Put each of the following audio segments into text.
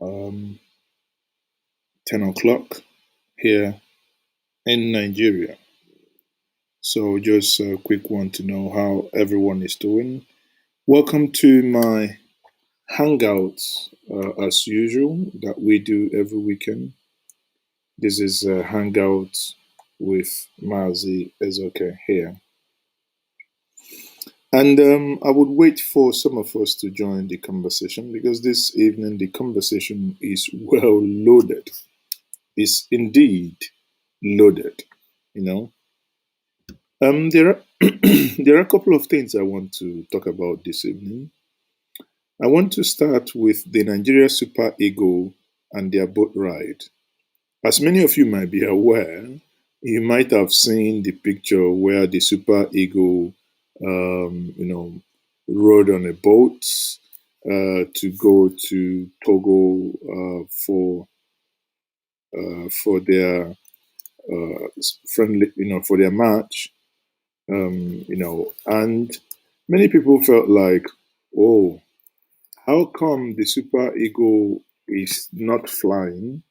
um, 10 o'clock here in Nigeria. So, just a quick one to know how everyone is doing. Welcome to my hangouts, as usual, that we do every weekend. This is Hangouts with Mazi Ezoke here. And I would wait for some of us to join the conversation because this evening the conversation is well loaded. It's indeed loaded, you know. There are there are a couple of things I want to talk about this evening. I want to start with the Nigeria Super Eagle and their boat ride. As many of you might be aware, you might have seen the picture where the Super Eagle, rode on a boat to go to Togo for their friendly, for their match, and many people felt like, oh, how come the Super Eagle is not flying?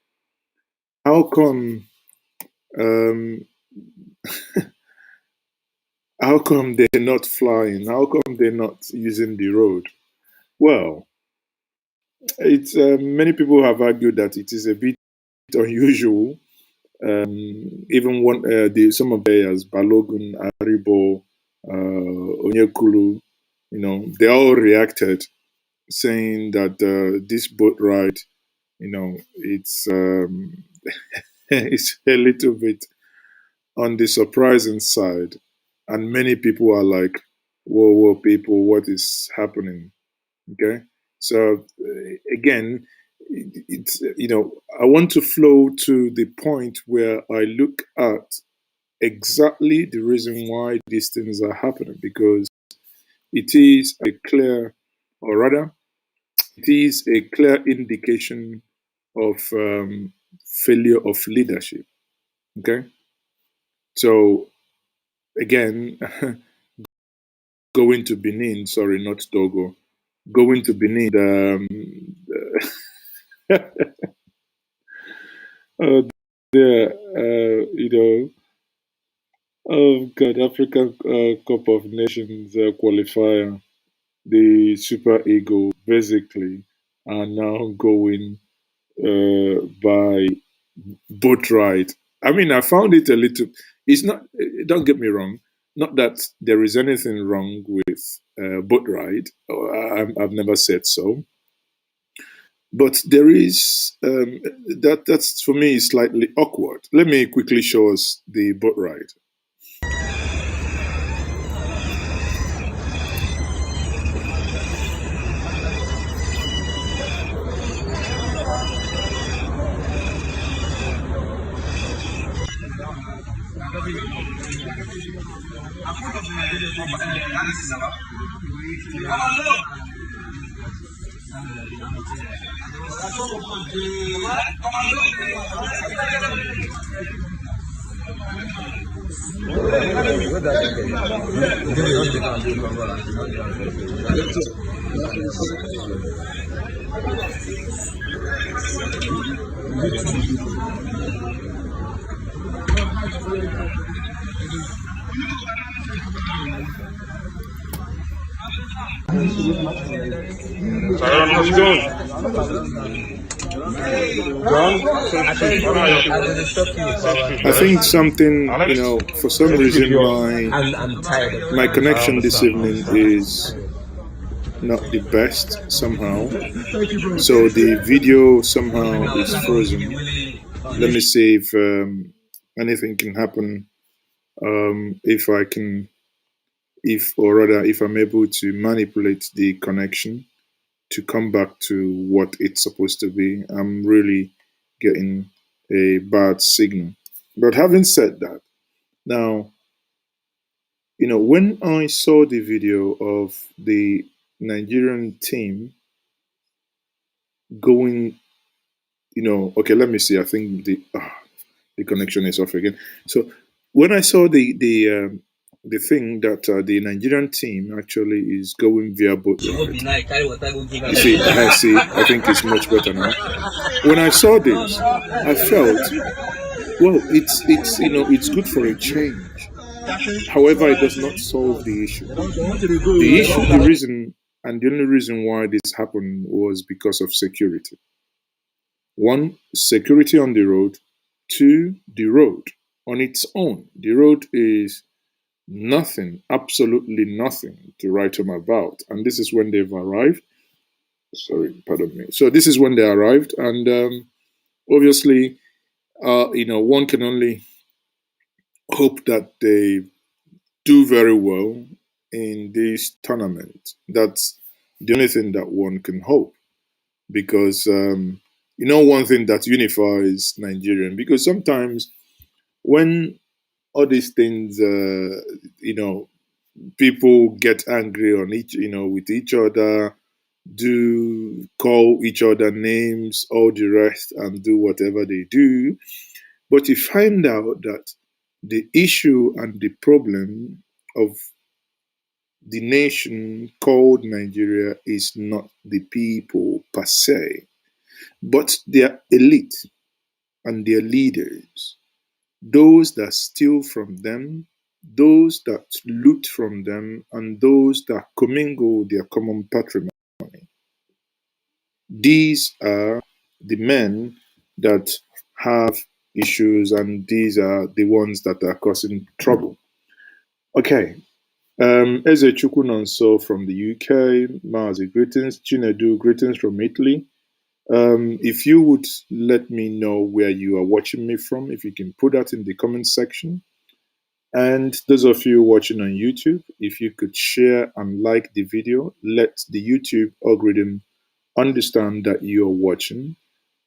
How come um, how come they're not flying? How come they're not using the road? Well, it's many people have argued that it is a bit unusual. Even one some of the players, Balogun, Aribo, Onyekulu, they all reacted saying that this boat ride, it's it's a little bit on the surprising side, and many people are like, "Whoa, whoa, people, what is happening?" Okay, so again, it's I want to flow to the point where I look at exactly the reason why these things are happening because it is a clear, or rather, it is a clear indication of failure of leadership. Okay, so again, going to Benin, sorry, not Togo, going to Benin, uh, there, oh God, African Cup of Nations qualifier, the Super Eagle basically are now going by boat ride. I mean, I found it a little. It's not. Don't get me wrong. Not that there is anything wrong with boat ride. I've never said so. But there is that. That's for me slightly awkward. Let me quickly show us the boat ride. I think something, for some reason, my connection this evening is not the best somehow. So the video somehow is frozen. Let me see if anything can happen. If I can, or rather, if I'm able to manipulate the connection to come back to what it's supposed to be. I'm really getting a bad signal. But having said that, now, when I saw the video of the Nigerian team going, okay, let me see. I think the connection is off again. So when I saw the thing that the Nigerian team actually is going via boat ride. You see, I think it's much better now. When I saw this, I felt, well, it's good for a change. However, it does not solve the issue. The issue, the reason, and the only reason why this happened was because of security. One, security on the road. Two, the road on its own. The road is nothing, absolutely nothing to write home about. And this is when they've arrived. Sorry, pardon me. So this is when they arrived, and obviously, one can only hope that they do very well in this tournament. That's the only thing that one can hope, because one thing that unifies Nigerian, because sometimes when all these things, people get angry on with each other, do call each other names, all the rest, and do whatever they do. But you find out that the issue and the problem of the nation called Nigeria is not the people per se, but their elite and their leaders, those that steal from them, those that loot from them, and those that commingle their common patrimony. These are the men that have issues, and these are the ones that are causing trouble. Okay. Eze Chukunonso from the UK, Mazi, greetings. Chinedu, greetings from Italy. If you would let me know where you are watching me from, if you can put that in the comment section. And those of you watching on YouTube, if you could share and like the video, let the YouTube algorithm understand that you're watching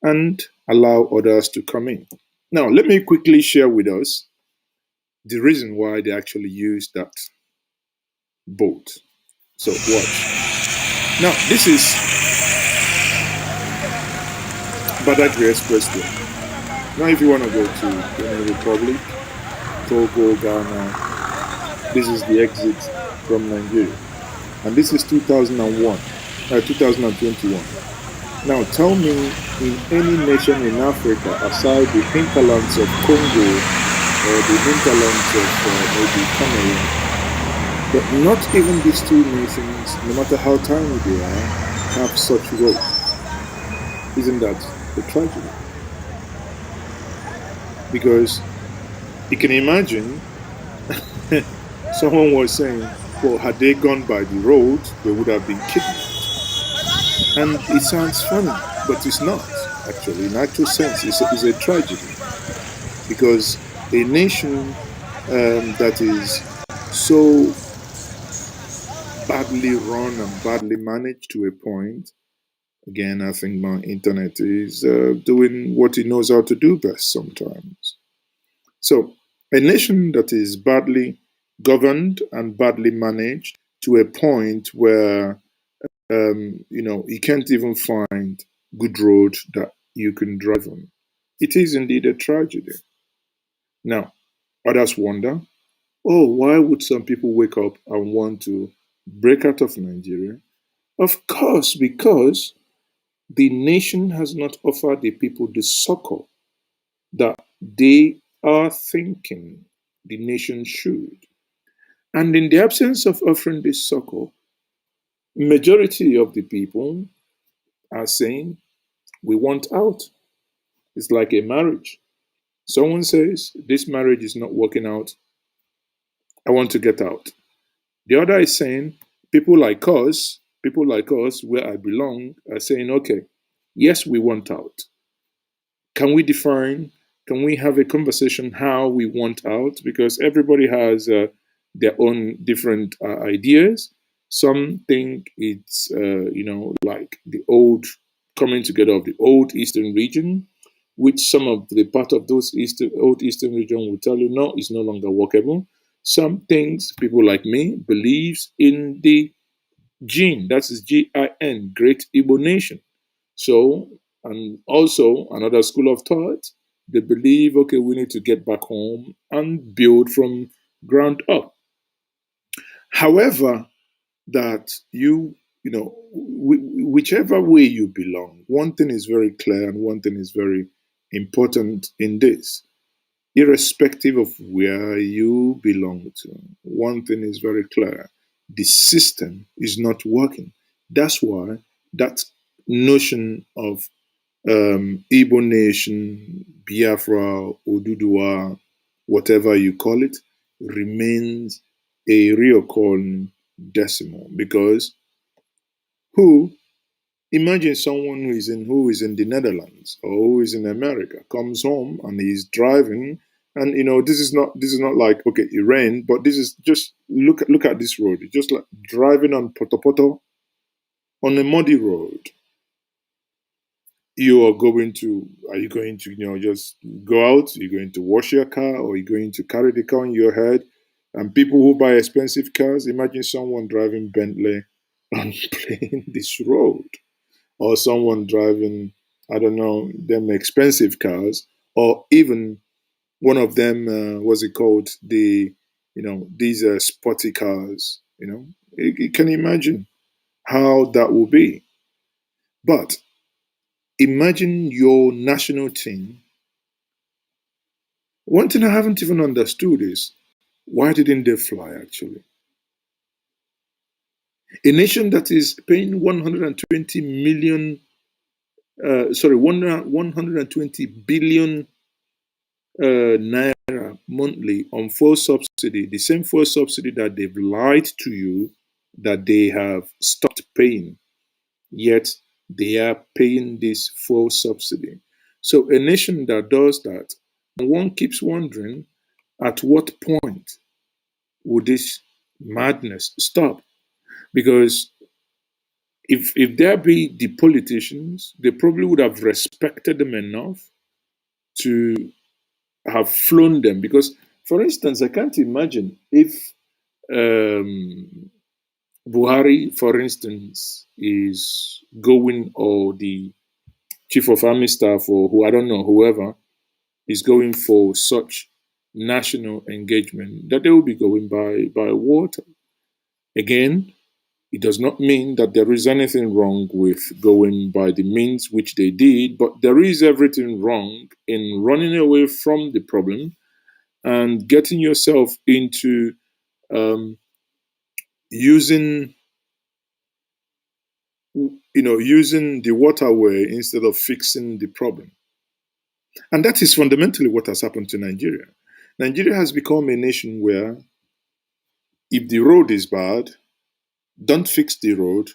and allow others to come in. Now, let me quickly share with us the reason why they actually use that boat. So, watch. Now, this is Badagry Expressway. Now, if you want to go to Benin Republic, Togo, Ghana, this is the exit from Nigeria. And this is 2021. Now, tell me, in any nation in Africa, aside the hinterlands of Congo or the hinterlands of maybe Cameroon, but not even these two nations, no matter how tiny they are, have such roads. Isn't that a tragedy? Because you can imagine someone was saying, well, had they gone by the road, they would have been kidnapped. And it sounds funny, but it's not, actually. In actual sense, it's a tragedy. Because a nation that is so badly run and badly managed to a point, again, I think my internet is doing what it knows how to do best sometimes. So, a nation that is badly governed and badly managed to a point where you can't even find good road that you can drive on. It is indeed a tragedy. Now, others wonder, oh, why would some people wake up and want to break out of Nigeria? Of course, because the nation has not offered the people the succor that they are thinking the nation should. And in the absence of offering this succor, majority of the people are saying, we want out. It's like a marriage. Someone says, this marriage is not working out. I want to get out. The other is saying, people like us, where I belong, are saying, okay, yes, we want out. Can we define, can we have a conversation how we want out? Because everybody has their own different ideas. Some think it's, like the old coming together of the old Eastern region, which some of the part of those old Eastern region will tell you, no, it's no longer workable. Some things, people like me, believes in the GIN, that is GIN, Great Igbo Nation. So, and also another school of thought, they believe, okay, we need to get back home and build from ground up. However, that whichever way you belong, one thing is very clear and one thing is very important in this. Irrespective of where you belong to, one thing is very clear: the system is not working. That's why that notion of Igbo nation, Biafra, Oduduwa, whatever you call it, remains a reoccurring decimal. Because who imagine someone who is in the Netherlands or who is in America comes home and he's driving, and this is not like, okay, it rained, but this is just look at this road. It's just like driving on Potopoto on a muddy road. Are you going to just go out? You're going to wash your car, or you're going to carry the car on your head? And people who buy expensive cars, imagine someone driving Bentley on playing this road, or someone driving, I don't know, them expensive cars, or even one of them, what's it called, these sporty cars. You can imagine how that will be. But imagine your national team. One thing I haven't even understood is, why didn't they fly actually? A nation that is paying 120 million, 120 billion naira monthly on fuel subsidy, the same fuel subsidy that they've lied to you that they have stopped paying, yet they are paying this fuel subsidy. So a nation that does that, one keeps wondering, at what point would this madness stop? Because if there be the politicians, they probably would have respected them enough to have flown them. Because, for instance, I can't imagine if um, Buhari, for instance, is going, or the chief of army staff, or who, I don't know, whoever is going for such national engagement, that they will be going by water. Again, it does not mean that there is anything wrong with going by the means which they did, but there is everything wrong in running away from the problem and getting yourself into um, using using the waterway instead of fixing the problem. And that is fundamentally what has happened to Nigeria. Nigeria has become a nation where, if the road is bad, don't fix the road,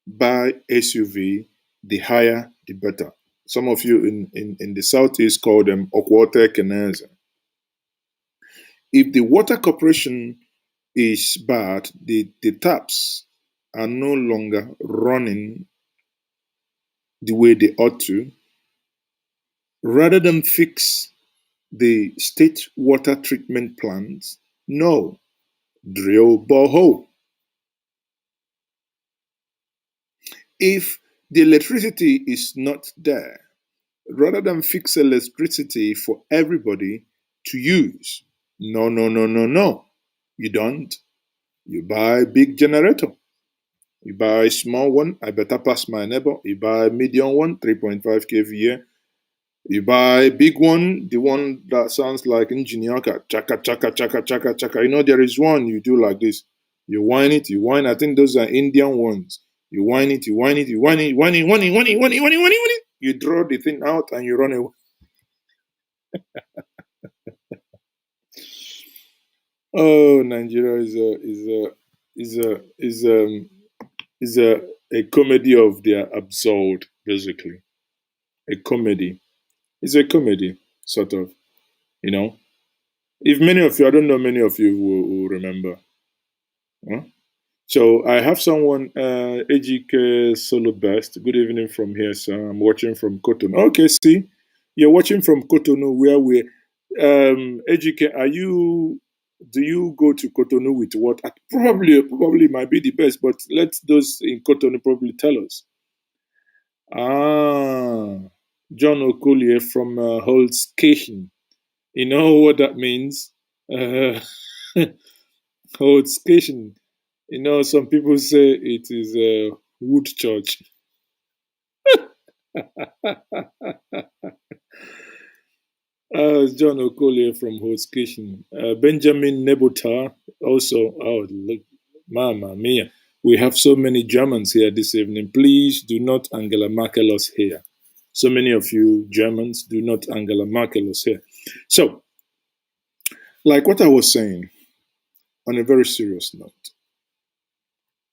buy SUV, the higher the better. Some of you in the southeast call them Okwote Keneze. If the water corporation is bad, the taps are no longer running the way they ought to. Rather than fix the state water treatment plants, no, drill borehole. If the electricity is not there, rather than fix electricity for everybody to use, no, no, no, no, no, you don't. You buy big generator. You buy small one, I better pass my neighbor. You buy medium one, 3.5 kVA. You buy big one, the one that sounds like Njenje, chaka, chaka, chaka, chaka, chaka. There is one you do like this. You whine it, you whine. I think those are Indian ones. You whine it, you whine it, you whine it, whine it, whine it, whine it, whine it, whine it, whine it, whine it. You draw the thing out and you run away. Oh, Nigeria is a comedy of their absurd, basically. A comedy. It's a comedy, sort of. You know, if many of you, I don't know, many of you will remember. Huh? So I have someone, Ejike Solo Best. Good evening from here, sir. I'm watching from Cotonou. Okay, see, you're watching from Cotonou, where we, Ejike, do you go to Cotonou with what? Probably might be the best, but let those in Cotonou probably tell us. Ah, John Okolie from Holzkirchen. You know what that means? Holzkirchen. You know, some people say it is a wood church. John Okolie from Host Kitchen. Benjamin Nebutar also. Oh, look, Mama Mia. We have so many Germans here this evening. Please do not Angela Merkel us here. So many of you Germans do not Angela Merkel us here. So, like what I was saying, on a very serious note,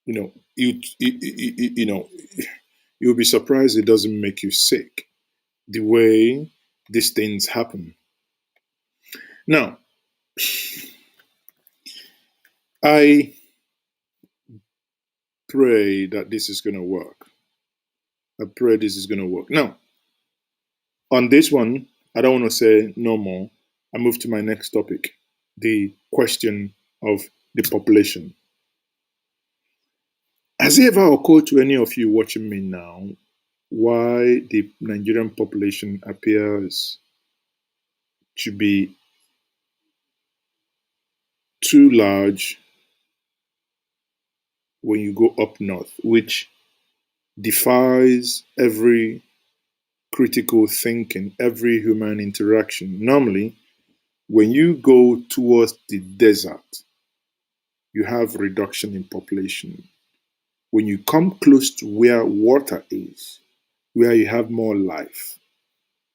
you know, you know, you'll be surprised it doesn't make you sick the way these things happen. Now, I pray that this is going to work. I pray this is going to work. Now, on this one, I don't want to say no more. I move to my next topic, the question of the population. Has it ever occurred to any of you watching me now why the Nigerian population appears to be too large when you go up north, which defies every critical thinking, every human interaction? Normally, when you go towards the desert, you have reduction in population. When you come close to where water is, where you have more life,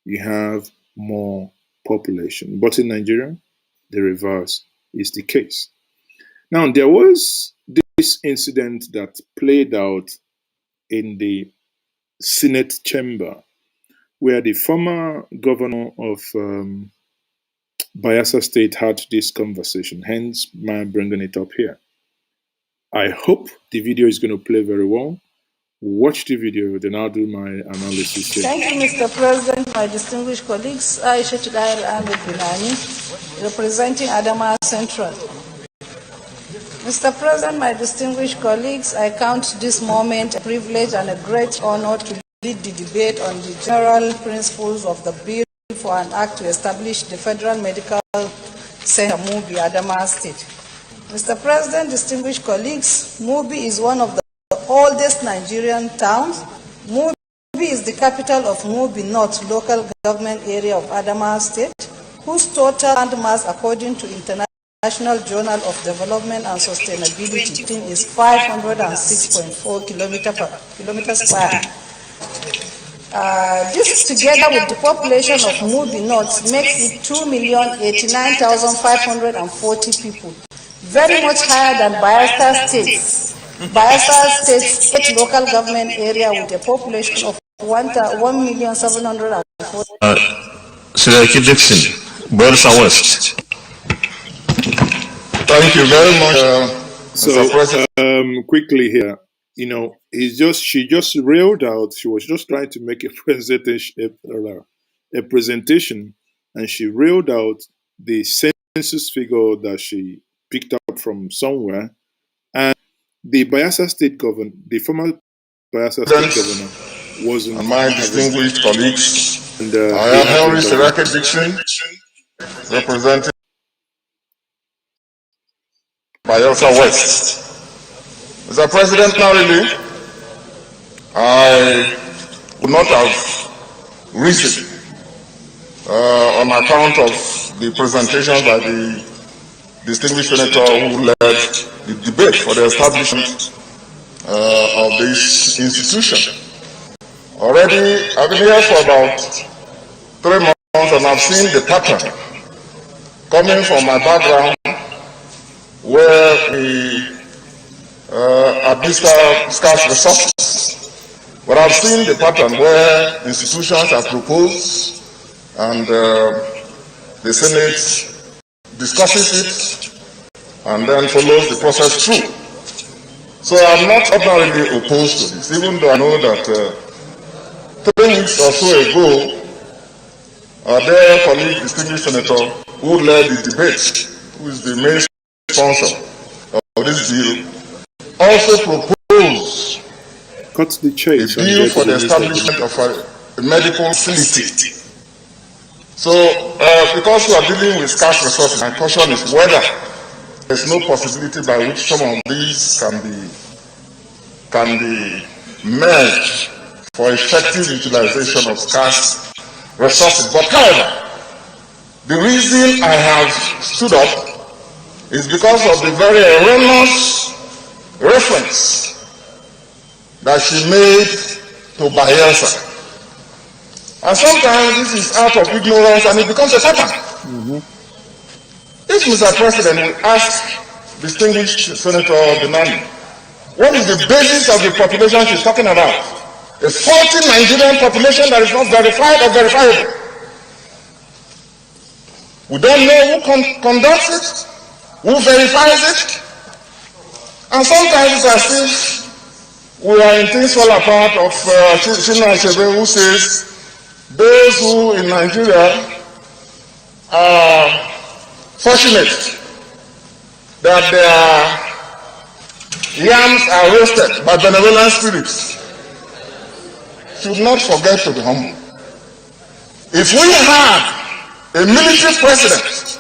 you have more population. But in Nigeria, the reverse is the case. Now, there was this incident that played out in the Senate chamber where the former governor of Bayelsa State had this conversation, hence my bringing it up here. I hope the video is going to play very well. Watch the video, then I'll do my analysis here. Thank you, Mr. President, my distinguished colleagues. Aisha Tudair Ahmed Binani, representing Adama Central. Mr. President, my distinguished colleagues, I count this moment a privilege and a great honor to lead the debate on the general principles of the bill for an act to establish the Federal Medical Center, Mubi, Adama State. Mr. President, distinguished colleagues, Mubi is one of the oldest Nigerian towns. Mubi is the capital of Mubi North local government area of Adama State, whose total landmass, according to International Journal of Development and Sustainability, is 506.4 kilometers square. This, together with the population of Mubi North, makes it 2,089,540 people, very much higher than Bayelsa State's. Bayelsa State's 8 local government area with a population of 1,740,000. Senator Dixon, Bayelsa West. Thank you very much, Mr. President. Quickly here, you know, she just railed out. She was just trying to make a presentation, and she railed out the census figure that she picked up from somewhere, and the Bayelsa State governor, the former Bayelsa State governor, wasn't. And my distinguished colleagues, I am Henry Serake Dixon, representing Bayelsa West. Mr. President, narrowly, I would not have risen on account of the presentation by the distinguished senator who led the debate for the establishment of this institution. Already, I've been here for about 3 months and I've seen the pattern coming from my background where we administer scarce resources. But I've seen the pattern where institutions are proposed and the Senate discusses it and then follows the process through. So I'm not ordinarily opposed to this, even though I know that 3 weeks or so ago, our dear colleague, distinguished senator, who led the debate, who is the main sponsor of this bill, also proposed Cut the chase a bill for the establishment of a medical facility. So, because we are dealing with scarce resources, my question is whether there's no possibility by which some of these can be merged for effective utilization of scarce resources. But however, the reason I have stood up is because of the very erroneous reference that she made to Bayelsa. And sometimes this is out of ignorance and it becomes a pattern. If Mr. President will ask distinguished Senator Benani, what is the basis of the population she's talking about? A faulty Nigerian population that is not verified or verifiable. We don't know who conducts it, who verifies it, and sometimes it's as if we are in things fall apart of Njenje, who says those who in Nigeria are fortunate that their yams are roasted by benevolent spirits should not forget to be humble. If we had a military president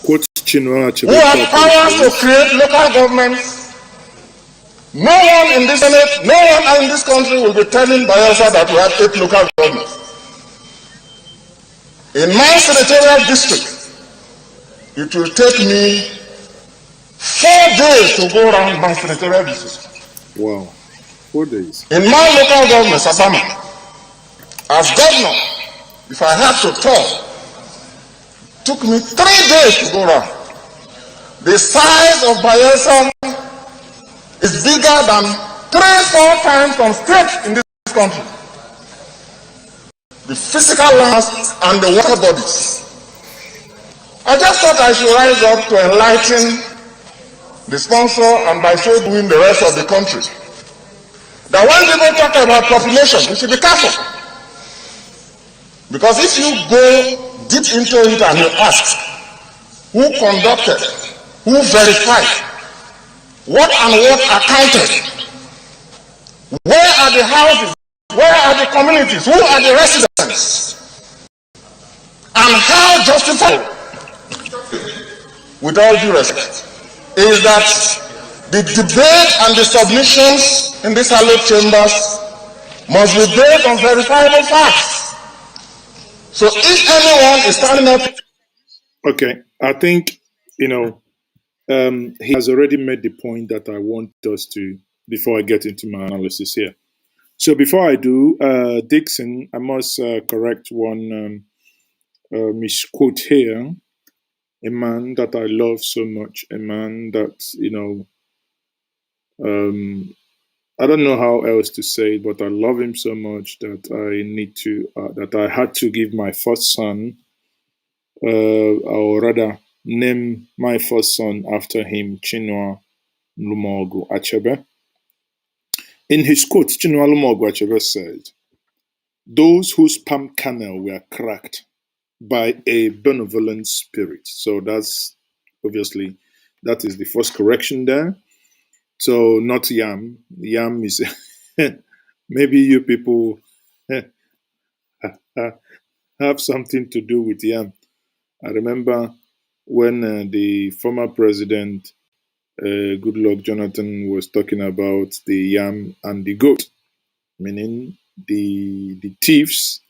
who had powers to create local governments, no one in this Senate, no one in this country will be telling Bayelsa that we have 8 local governments. In my senatorial district, it will take me 4 days to go around my senatorial district. Wow, 4 days. In my local government, Sabama, as governor, if I had to talk, it took me 3 days to go around. The size of Bayelsa is bigger than 3-4 times some states in this country. The physical lands and the water bodies. I just thought I should rise up to enlighten the sponsor and by so doing the rest of the country. That when people talk about population, we should be careful. Because if you go deep into it and you ask who conducted, who verified, what and what accounted, where are the houses, where are the communities, who are the residents, and how justifiable, with all due respect, is that the debate and the submissions in these hallowed chambers must be based on verifiable facts. So if anyone is standing up... Okay, I think, he has already made the point that I want us to, before I get into my analysis here. So before I do, Dixon, I must correct one misquote here. A man that I love so much, a man that, I don't know how else to say it, but I love him so much that I need to, that I had to give my first son, or rather name my first son after him, Chinua Lumogu Achebe. In his quote, Chinua Lumogu Achebe said, "Those whose palm kernel were cracked by a benevolent spirit." So that's obviously, that is the first correction there. So not yam. Yam is maybe you people have something to do with yam. I remember when the former president, Goodluck Jonathan, was talking about the yam and the goat, meaning the thieves,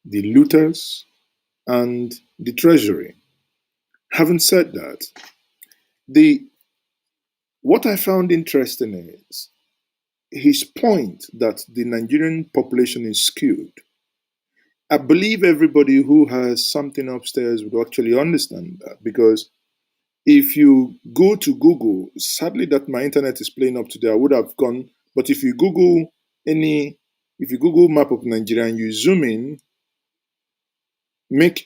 the looters, and the treasury. Having said that, what I found interesting is his point that the Nigerian population is skewed. I believe everybody who has something upstairs would actually understand that, because if you go to Google, sadly that my internet is playing up today, I would have gone, but if you Google map of Nigeria and you zoom in,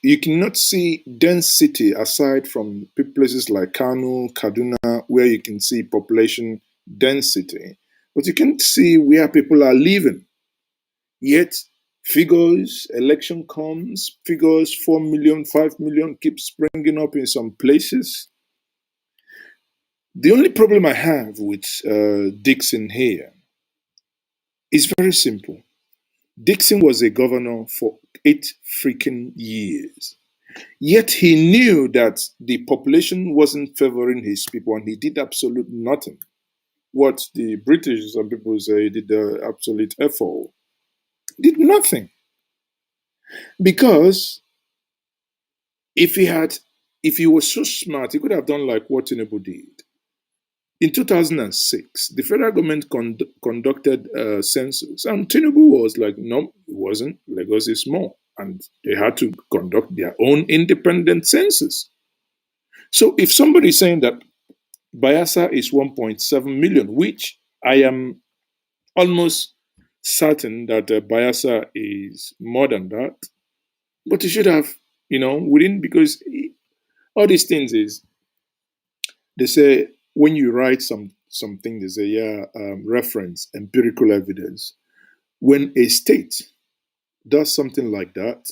you cannot see density aside from places like Kano, Kaduna, where you can see population density, but you can't see where people are living. Yet figures, election comes, figures 4 million, 5 million keep springing up in some places. The only problem I have with Dixon here is very simple. Dixon was a governor for 8 freaking years. Yet he knew that the population wasn't favoring his people, and he did absolute nothing. What the British, some people say, did the absolute FO, did nothing. Because if he had, if he was so smart, he could have done like what Tinubu did. In 2006, the federal government conducted a census, and Tinubu was like, no, it wasn't. Lagos is small, and they had to conduct their own independent census. So if somebody is saying that Bayelsa is 1.7 million, which I am almost certain that Bayelsa is more than that, but you should have, within, because all these things is, they say when you write something, they say, yeah, reference, empirical evidence. When a state does something like that,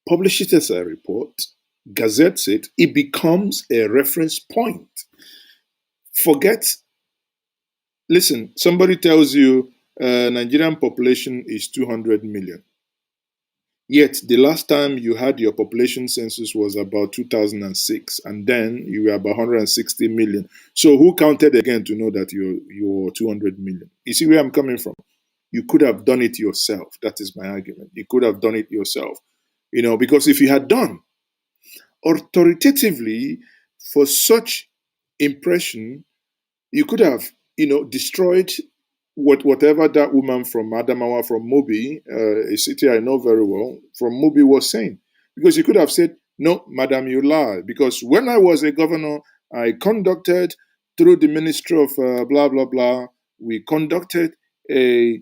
publish it as a report, gazettes it, it becomes a reference point. Forget, listen, somebody tells you Nigerian population is 200 million. Yet the last time you had your population census was about 2006, and then you were about 160 million. So who counted again to know that you're 200 million? You see where I'm coming from? You could have done it yourself. That is my argument. You could have done it yourself. Because if you had done authoritatively for such impression, you could have, destroyed whatever that woman from Adamawa, from Mobi, a city I know very well, from Mobi was saying. Because you could have said, no, madam, you lie. Because when I was a governor, I conducted, through the Ministry of blah, blah, blah, we conducted a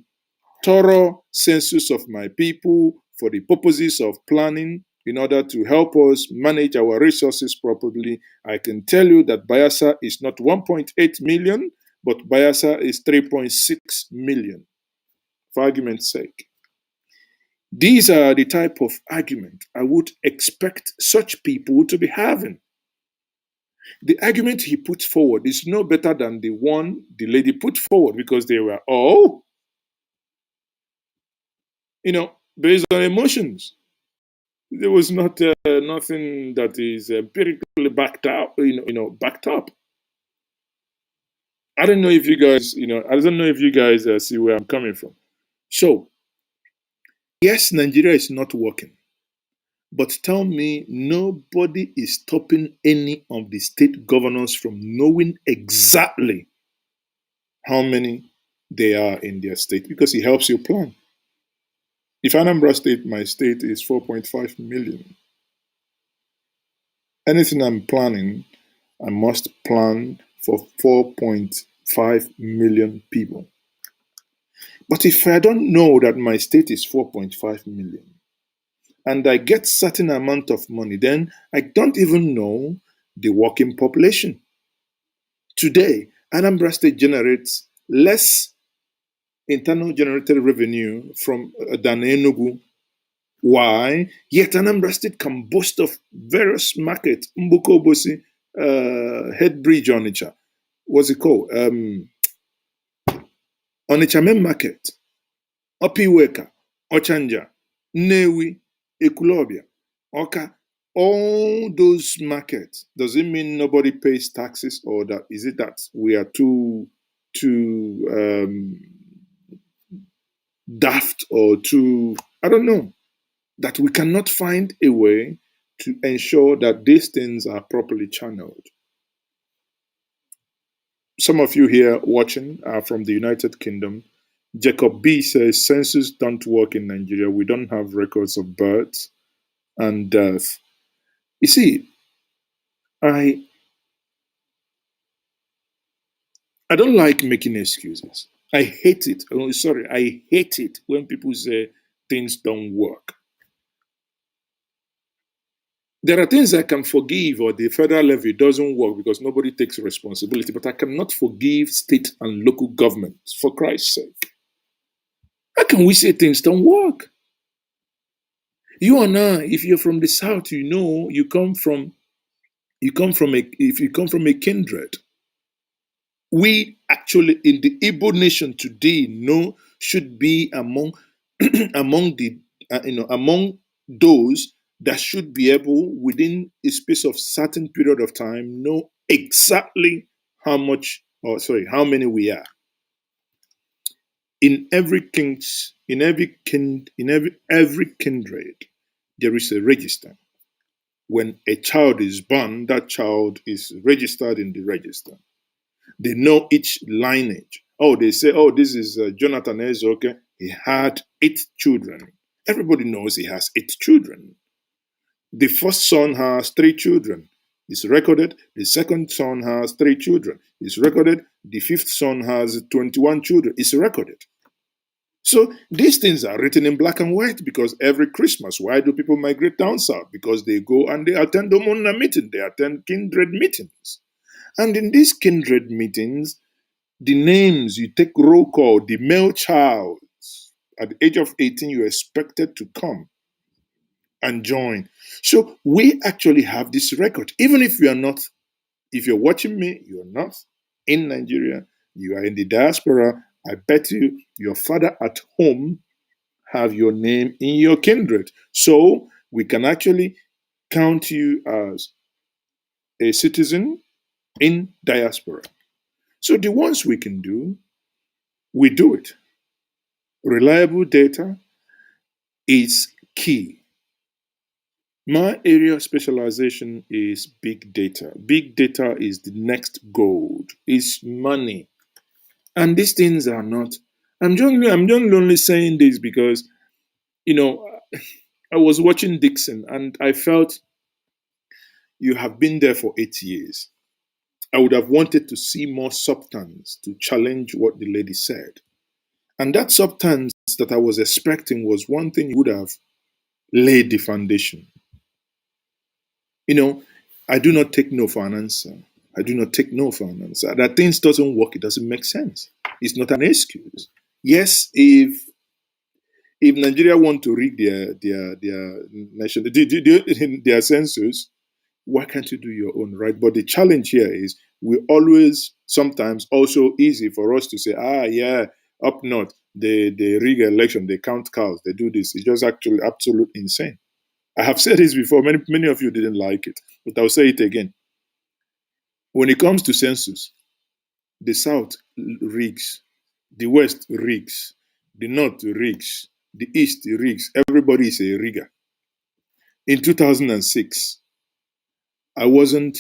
thorough census of my people for the purposes of planning in order to help us manage our resources properly. I can tell you that Bayelsa is not 1.8 million, but Bayelsa is 3.6 million, for argument's sake. These are the type of argument I would expect such people to be having. The argument he put forward is no better than the one the lady put forward, because they were all, based on emotions. There was not nothing that is empirically backed up, backed up. I don't know if you guys, I don't know if you guys see where I'm coming from. So, yes, Nigeria is not working, but tell me nobody is stopping any of the state governors from knowing exactly how many they are in their state, because it helps you plan. If Anambra State, my state, is 4.5 million, anything I'm planning, I must plan for 4.5 million people. But if I don't know that my state is 4.5 million, and I get certain amount of money, then I don't even know the working population. Today, Anambra State generates less internal generated revenue than Enugu. Why? Yet Anambra State can boast of various markets. Mbuko Bosi, Head Bridge Onitsha. What's it called? Onitsha Main Market, Opiweka, Ochanja, Nnewi, Ekulobia, Oka. All those markets, does it mean nobody pays taxes, or that is it that we are too daft, or too, I don't know, that we cannot find a way to ensure that these things are properly channeled? Some of you here watching are from the United Kingdom. Jacob B says census don't work in Nigeria. We don't have records of births and death. You see, I don't like making excuses. I hate it. Oh, sorry, I hate it when people say things don't work. There are things I can forgive, or the federal levy doesn't work because nobody takes responsibility, but I cannot forgive state and local governments, for Christ's sake. How can we say things don't work? You and I, if you're from the south, you come from a kindred. We actually in the Igbo nation today should be among among the among those that should be able, within a space of certain period of time, know exactly how much, or sorry, how many we are. In every kings, in every kindred, there is a register. When a child is born, that child is registered in the register. They know each lineage. Oh, they say, oh, this is Jonathan Ezoke. He had 8 children. Everybody knows he has 8 children. The first son has 3 children. It's recorded. The second son has 3 children. It's recorded. The fifth son has 21 children. It's recorded. So these things are written in black and white because every Christmas, why do people migrate down south? Because they go and they attend the Omona meeting, they attend kindred meetings. And in these kindred meetings, the names, you take roll call, the male child, at the age of 18, you're expected to come and join. So we actually have this record. Even if you are not, if you're watching me, you're not in Nigeria, you are in the diaspora, I bet you your father at home have your name in your kindred. So we can actually count you as a citizen in diaspora. So the ones we can do, we do it. Reliable data is key. My area of specialization is big data. Big data is the next gold. It's money. And these things are not. I'm only saying this because, you know, I was watching Dixon and I felt you have been there for 8 years. I would have wanted to see more substance to challenge what the lady said. And that substance that I was expecting was one thing you would have laid the foundation. You know, I do not take no for an answer. I do not take no for an answer. That things doesn't work, it doesn't make sense. It's not an excuse. Yes, if Nigeria want to rig their nation, their census, why can't you do your own, right? But the challenge here is we always sometimes also easy for us to say, yeah, up north, they rig election, they count cows, they do this. It's just actually absolute insane. I have said this before, many of you didn't like it, but I'll say it again. When it comes to census, the south rigs, the west rigs, the north rigs, the east rigs, everybody is a rigger. In 2006, I wasn't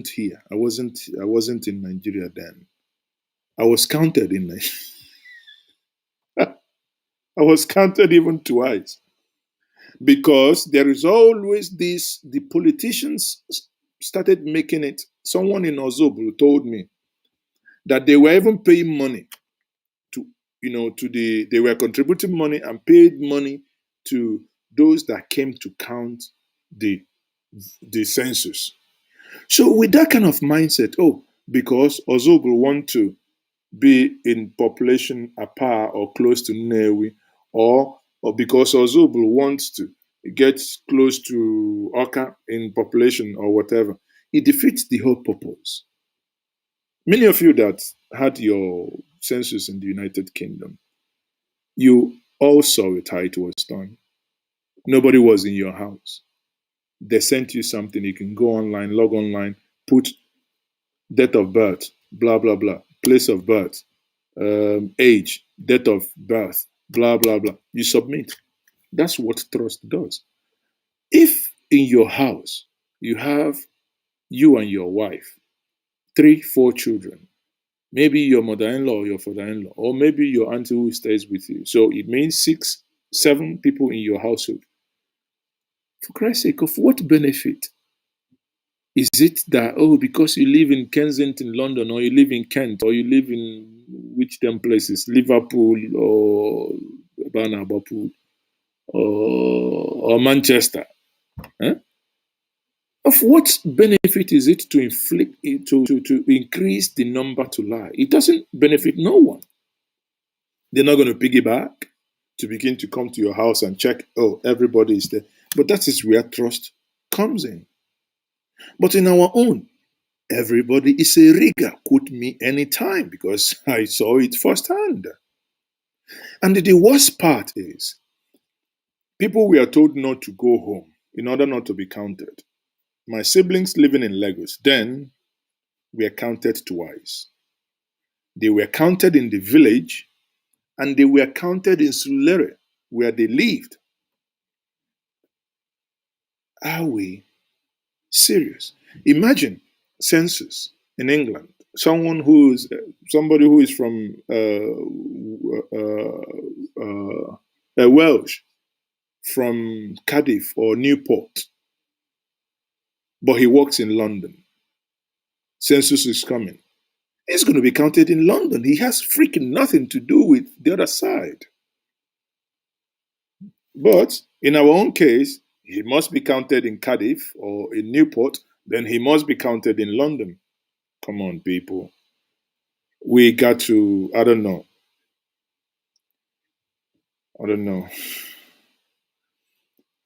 here. I wasn't in Nigeria then. I was counted in Nigeria. I was counted even twice. Because there is always this, the politicians started making it. Someone in Ozobru told me that they were even paying money to, they were contributing money and paid money to those that came to count the census. So with that kind of mindset, because Ozobru want to be in population apart or close to Nnewi, or because Ozobru wants to get close to Oka in population or whatever, it defeats the whole purpose. Many of you that had your census in the United Kingdom, you all saw it how it was done. Nobody was in your house. They sent you something. You can go online, log online, put date of birth, blah, blah, blah, place of birth, age, date of birth, blah, blah, blah. You submit. That's what trust does. If in your house you have you and your wife, 3, 4 children, maybe your mother-in-law or your father-in-law, or maybe your auntie who stays with you. So it means 6, 7 people in your household. For Christ's sake, of what benefit? Is it that, because you live in Kensington, London, or you live in Kent, or you live in which them places, Liverpool or Banabapool or Manchester? Eh? Of what benefit is it to inflict to increase the number to lie? It doesn't benefit no one. They're not going to piggyback to begin to come to your house and check, everybody is there. But that is where trust comes in. But in our own, everybody is a rigger. Quote me anytime because I saw it firsthand. And the worst part is, people were told not to go home. in order not to be counted. My siblings living in Lagos then were counted twice. They were counted in the village and they were counted in Sulere, where they lived. Are we serious? Imagine census in England. Somebody who is from Welsh, from Cardiff or Newport, but he works in London. Census is coming. He's going to be counted in London. He has freaking nothing to do with the other side. But in our own case, he must be counted in Cardiff or in Newport, then he must be counted in London. Come on, people. We got to, I don't know.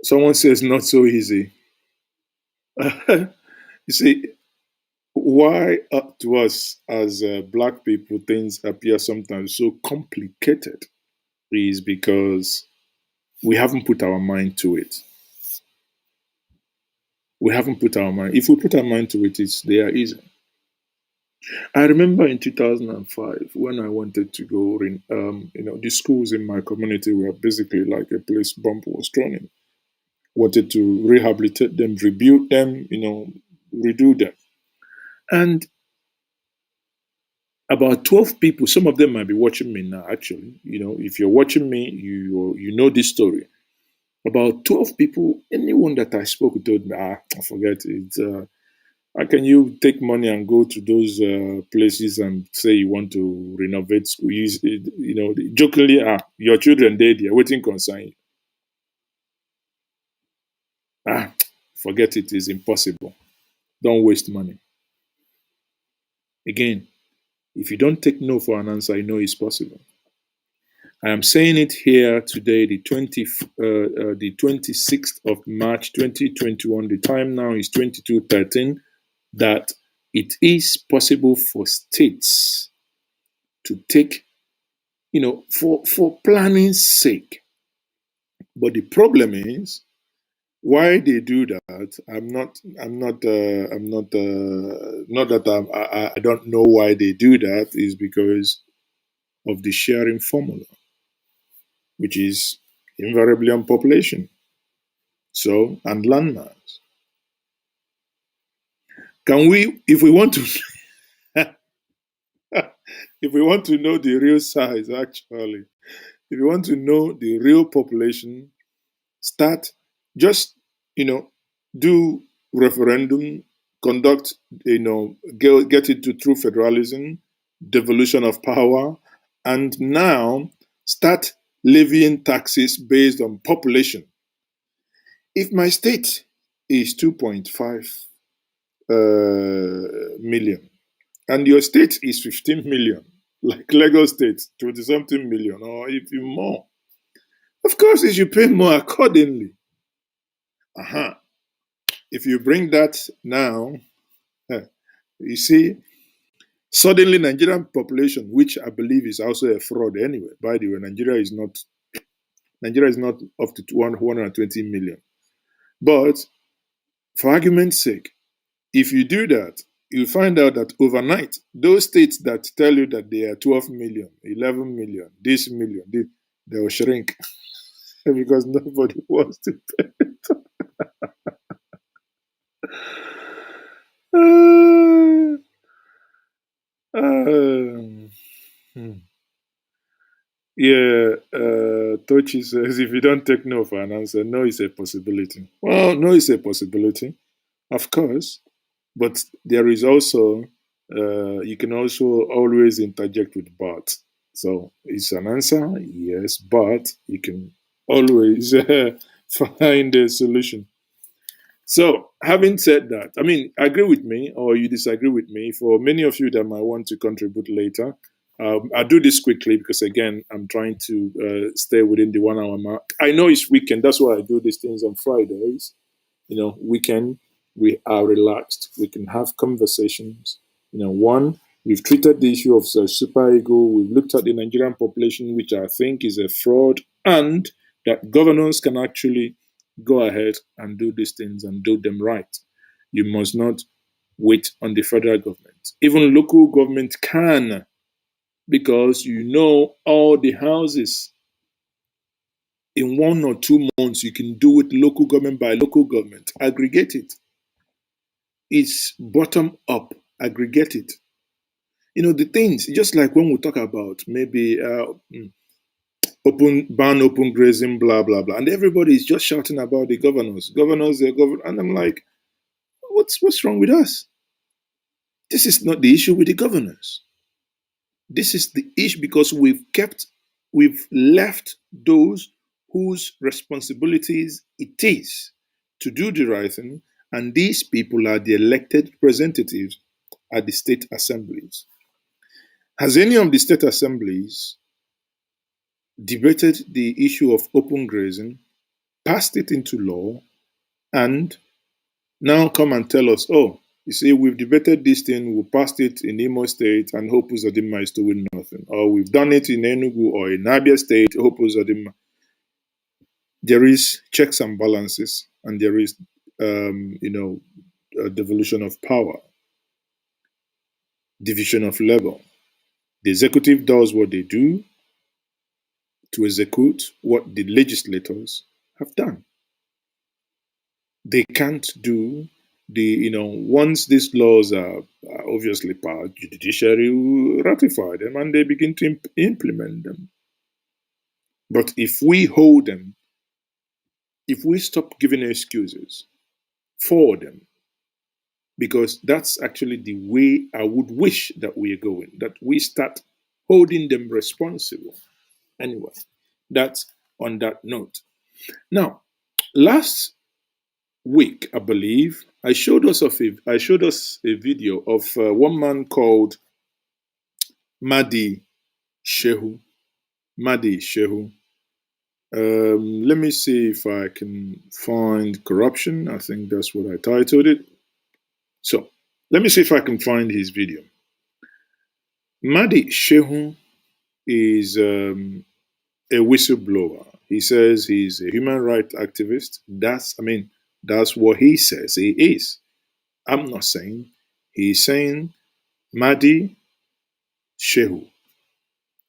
Someone says not so easy. You see, why to us as black people things appear sometimes so complicated is because we haven't put our mind to it. We haven't put our mind. If we put our mind to it, they are easy. I remember in 2005 when I wanted to go in, the schools in my community were basically like a place bomb was thrown in. Wanted to rehabilitate them, rebuild them, redo them. And about 12 people, some of them might be watching me now, actually. If you're watching me, you know this story. About 12 people, anyone that I spoke with told me, I forget it. How can you take money and go to those places and say you want to renovate school? Jokingly, your children dead here, waiting concern you. Forget it, it's impossible. Don't waste money. Again, if you don't take no for an answer, you know it's possible. I am saying it here today, the 26th of March 2021. The time now is 22:13. That it is possible for states to take, for planning's sake. But the problem is why they do that. I don't know why they do that. Is because of the sharing formula, which is invariably on population. So, and landmass. Can we, if we want to, if we want to know the real size, actually, if you want to know the real population, start just, do referendum, conduct, get into true federalism, devolution of power, and now start levying taxes based on population. If my state is 2.5 million, and your state is 15 million, like Lagos State, 20 something million, or even more, of course you should pay more accordingly. If you bring that now, you see, suddenly Nigerian population, which I believe is also a fraud anyway. By the way, Nigeria is not up to 120 million. But for argument's sake, if you do that, you find out that overnight, those states that tell you that they are 12 million, 11 million, this million, they will shrink because nobody wants to pay. Tochi says if you don't take no for an answer, no is a possibility. Well, no is a possibility, of course, but there is also you can also always interject with but. So it's an answer, yes, but you can always find a solution. So, having said that, agree with me or you disagree with me. For many of you that might want to contribute later, I'll do this quickly because, again, I'm trying to stay within the 1 hour mark. I know it's weekend. That's why I do these things on Fridays. Weekend, we are relaxed. We can have conversations. One, we've treated the issue of super ego. We've looked at the Nigerian population, which I think is a fraud, and that governance can actually go ahead and do these things and do them right. You must not wait on the federal government. Even local government can, because you know all the houses in 1 or 2 months, you can do it local government by local government. Aggregate it. It's bottom up. Aggregate it. You know, the things, just like when we talk about maybe open grazing, blah, blah, blah. And everybody is just shouting about the governors. Governors, they're governor. And I'm like, what's wrong with us? This is not the issue with the governors. This is the issue because we've left those whose responsibilities it is to do the right thing, and these people are the elected representatives at the state assemblies. Has any of the state assemblies debated the issue of open grazing, passed it into law, and now come and tell us, oh, you see, we've debated this thing, we passed it in Imo State, and Hope Uzodinma is doing nothing. Or we've done it in Enugu or in Abia State, Hope Uzodinma. There is checks and balances, and there is, devolution of power, division of labor. The executive does what they do to execute what the legislators have done. They can't do once these laws are obviously passed, the judiciary will ratify them and they begin to implement them. But if we hold them, if we stop giving excuses for them, because that's actually the way I would wish that we are going, that we start holding them responsible. Anyway, that's on that note. Now, last week, I believe, I showed us a video of one man called Mahdi Shehu. Mahdi Shehu. Let me see if I can find corruption. I think that's what I titled it. So, let me see if I can find his video. Mahdi Shehu is a whistleblower. He says he's a human rights activist. That's what he says he is. I'm not saying. He's saying Mahdi Shehu.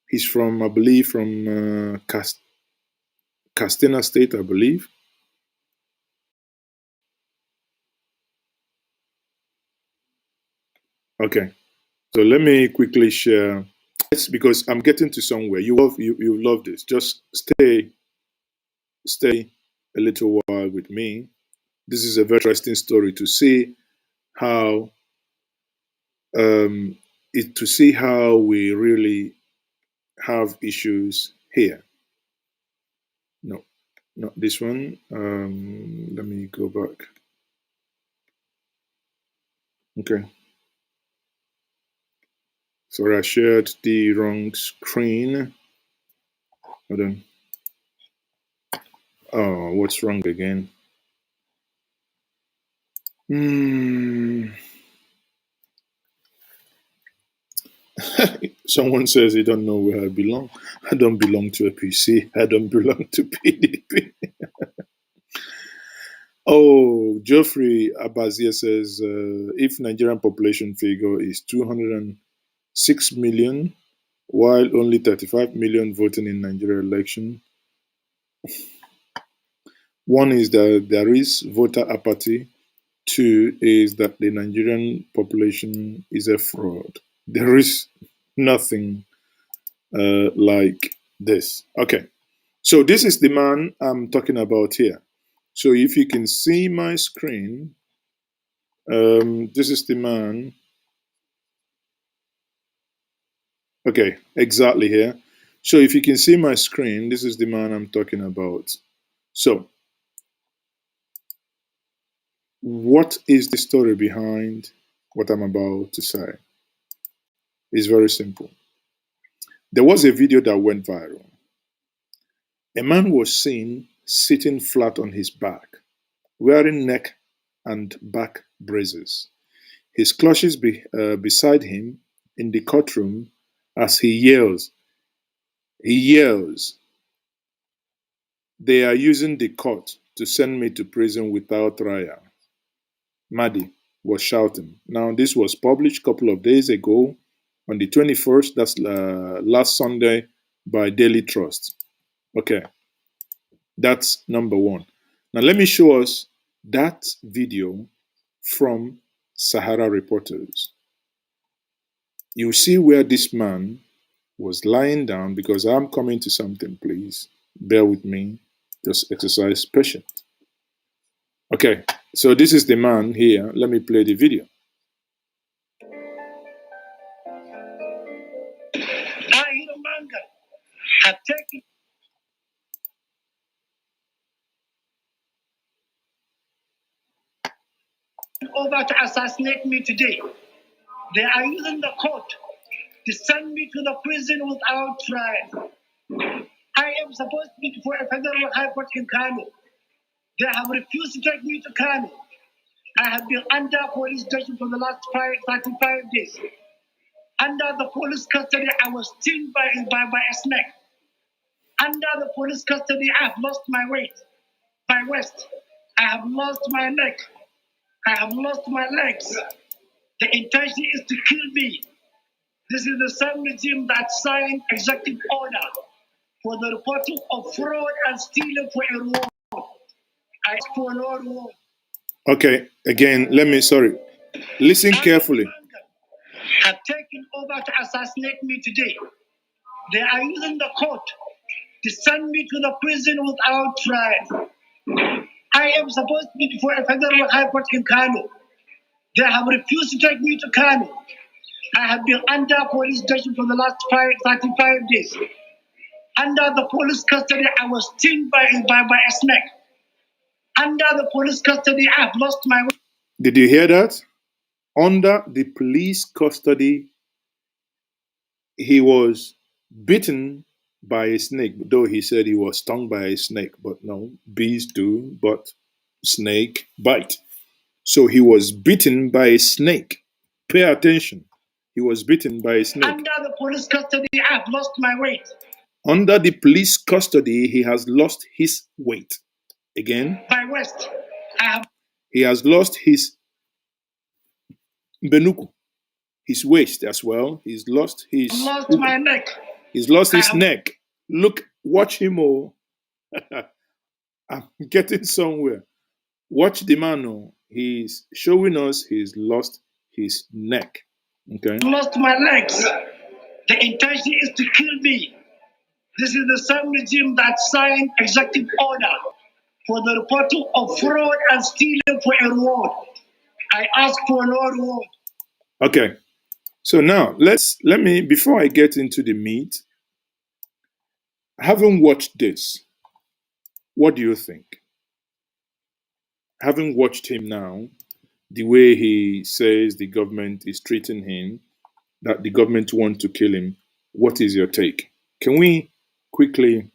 He's from, I believe, from Castina State, I believe. Okay, so let me quickly share. It's because I'm getting to somewhere. You love this. Just stay a little while with me. This is a very interesting story to see how we really have issues here. No, not this one. Let me go back. Okay. Sorry, I shared the wrong screen. Hold on. Oh, what's wrong again? Someone says they don't know where I belong. I don't belong to APC. I don't belong to PDP. Oh, Geoffrey Abazier says if Nigerian population figure is 206 million, while only 35 million voting in Nigeria election, one is that there is voter apathy. Two is that the Nigerian population is a fraud. There is nothing like this. Okay, so this is the man I'm talking about here. So if you can see my screen, this is the man. Okay, exactly here. So if you can see my screen, this is the man I'm talking about. So what is the story behind what I'm about to say? It's very simple. There was a video that went viral. A man was seen sitting flat on his back, wearing neck and back braces. His clutches beside him in the courtroom as he yells. He yells. They are using the court to to send me to prison without trial. Mahdi was shouting. Now, this was published a couple of days ago on the 21st, that's last Sunday, by Daily Trust. Okay, that's number one. Now, let me show us that video from Sahara Reporters. You see where this man was lying down, because I'm coming to something, please. Bear with me. Just exercise patience. Okay, so this is the man here. Let me play the video. Have taken over to assassinate me today. They are using the court to send me to the prison without trial. I am supposed to be before a federal high court in Kano. They have refused to take me to Kano. I have been under police station for the last 35 days. Under the police custody, I was stung by a snake. Under the police custody, I have lost my weight, my waist. I have lost my neck. I have lost my legs. The intention is to kill me. This is the same regime that signed executive order for the reporting of fraud and stealing for a reward. I ask for no reward. Okay, again, listen carefully. Have taken over to assassinate me today. They are using the court to send me to the prison without trial. I am supposed to be before a federal high court in Kano. They have refused to take me to Kano. I have been under police station for the last 35 days. Under the police custody, I was stung by a snake. Under the police custody, I have lost my way. Did you hear that? Under the police custody, he was bitten by a snake, though he said he was stung by a snake. But no, bees do, but snake bite. So he was bitten by a snake. Pay attention. He was bitten by a snake. Under the police custody, I have lost my weight. Under the police custody, he has lost his weight. Again, my waist. He has lost his benuku, his waist as well. He's lost his. Lost my neck. He's lost his neck. Look, watch him. Oh, I'm getting somewhere. Watch the man. Oh, he's showing us he's lost his neck. Okay. Lost my legs. The intention is to kill me. This is the same regime that signed executive order for the reporting of fraud and stealing for a reward. I ask for no reward. Okay. So now let me, before I get into the meat, having watched this, what do you think? Having watched him now, the way he says the government is treating him, that the government want to kill him, what is your take? Can we quickly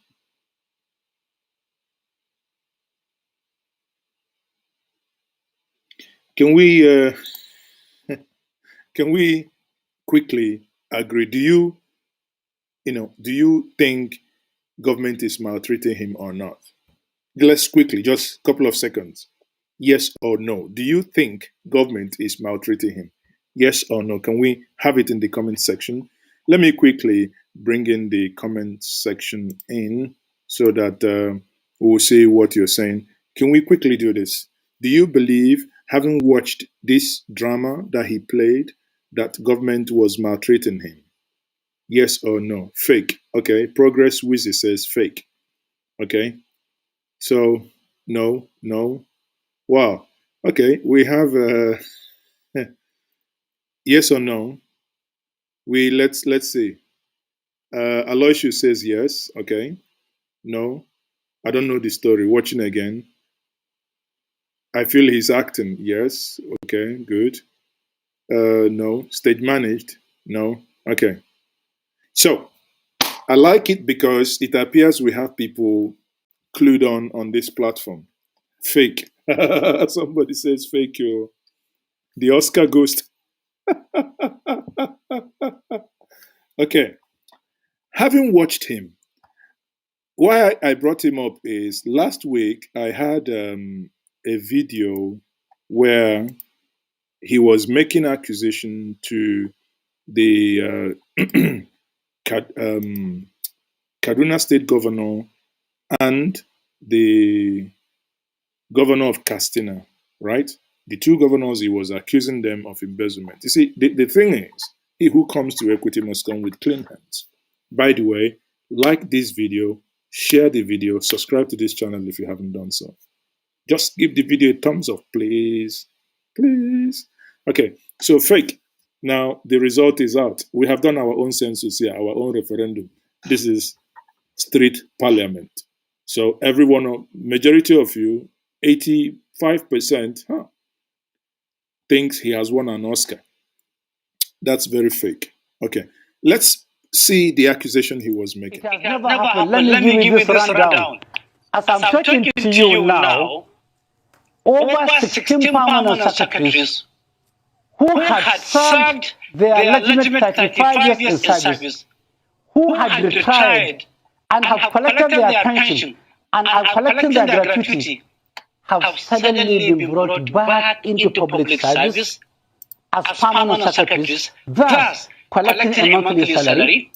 can we quickly agree? Do you think government is maltreating him or not? Let's quickly, just a couple of seconds. Yes or no? Do you think government is maltreating him? Yes or no? Can we have it in the comment section? Let me quickly bring in the comment section in so that we'll see what you're saying. Can we quickly do this? Do you believe, having watched this drama that he played, that government was maltreating him? Yes or no? Fake. Okay. Progress Wizzy says fake. Okay. So no, no. Wow. Okay. We have yes or no. Let's see. Aloysius says yes. Okay. No. I don't know the story. Watching again. I feel he's acting. Yes. Okay. Good. No. Stage managed. No. Okay. So I like it because it appears we have people clued on this platform. Fake. Somebody says fake. You. The Oscar ghost. Okay. Having watched him, why I brought him up is last week I had a video where he was making accusation to the Kaduna State Governor and the Governor of Katsina, right? The two governors, he was accusing them of embezzlement. You see, the thing is, he who comes to equity must come with clean hands. By the way, like this video, share the video, subscribe to this channel if you haven't done so. Just give the video a thumbs up, please. Please. Okay, so fake. Now, the result is out. We have done our own census here, our own referendum. This is street parliament. So everyone, majority of you, 85%, thinks he has won an Oscar. That's very fake. Okay, let's see the accusation he was making. It has never happened. Let me give you this rundown. As I'm talking to you now, over 16 permanent secretaries who had served their legitimate 35 years in service, who had retired and have collected their pension and are collecting their gratuity, have suddenly been brought back into public service as permanent secretaries, thus collecting a monthly salary,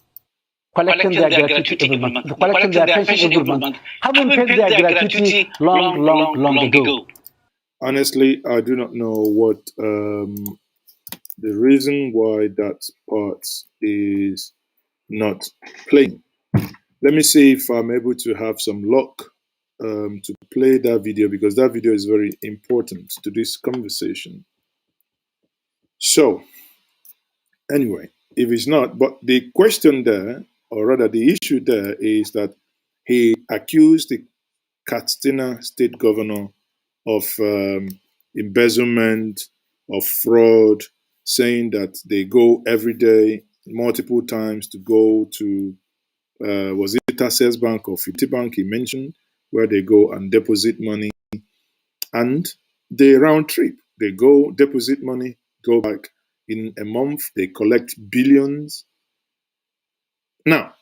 collecting their gratuity every month, collecting their pension every month, having paid their gratuity long ago. Honestly, I do not know what the reason why that part is not playing. Let me see if I'm able to have some luck to play that video, because that video is very important to this conversation. So, anyway, if it's not, but the question there, or rather the issue there, is that he accused the Katsina state governor of embezzlement, of fraud, saying that they go every day, multiple times to go to, was it Access Bank or Fidelity Bank he mentioned, where they go and deposit money, and they round trip. They go deposit money, go back. In a month, they collect billions. Now,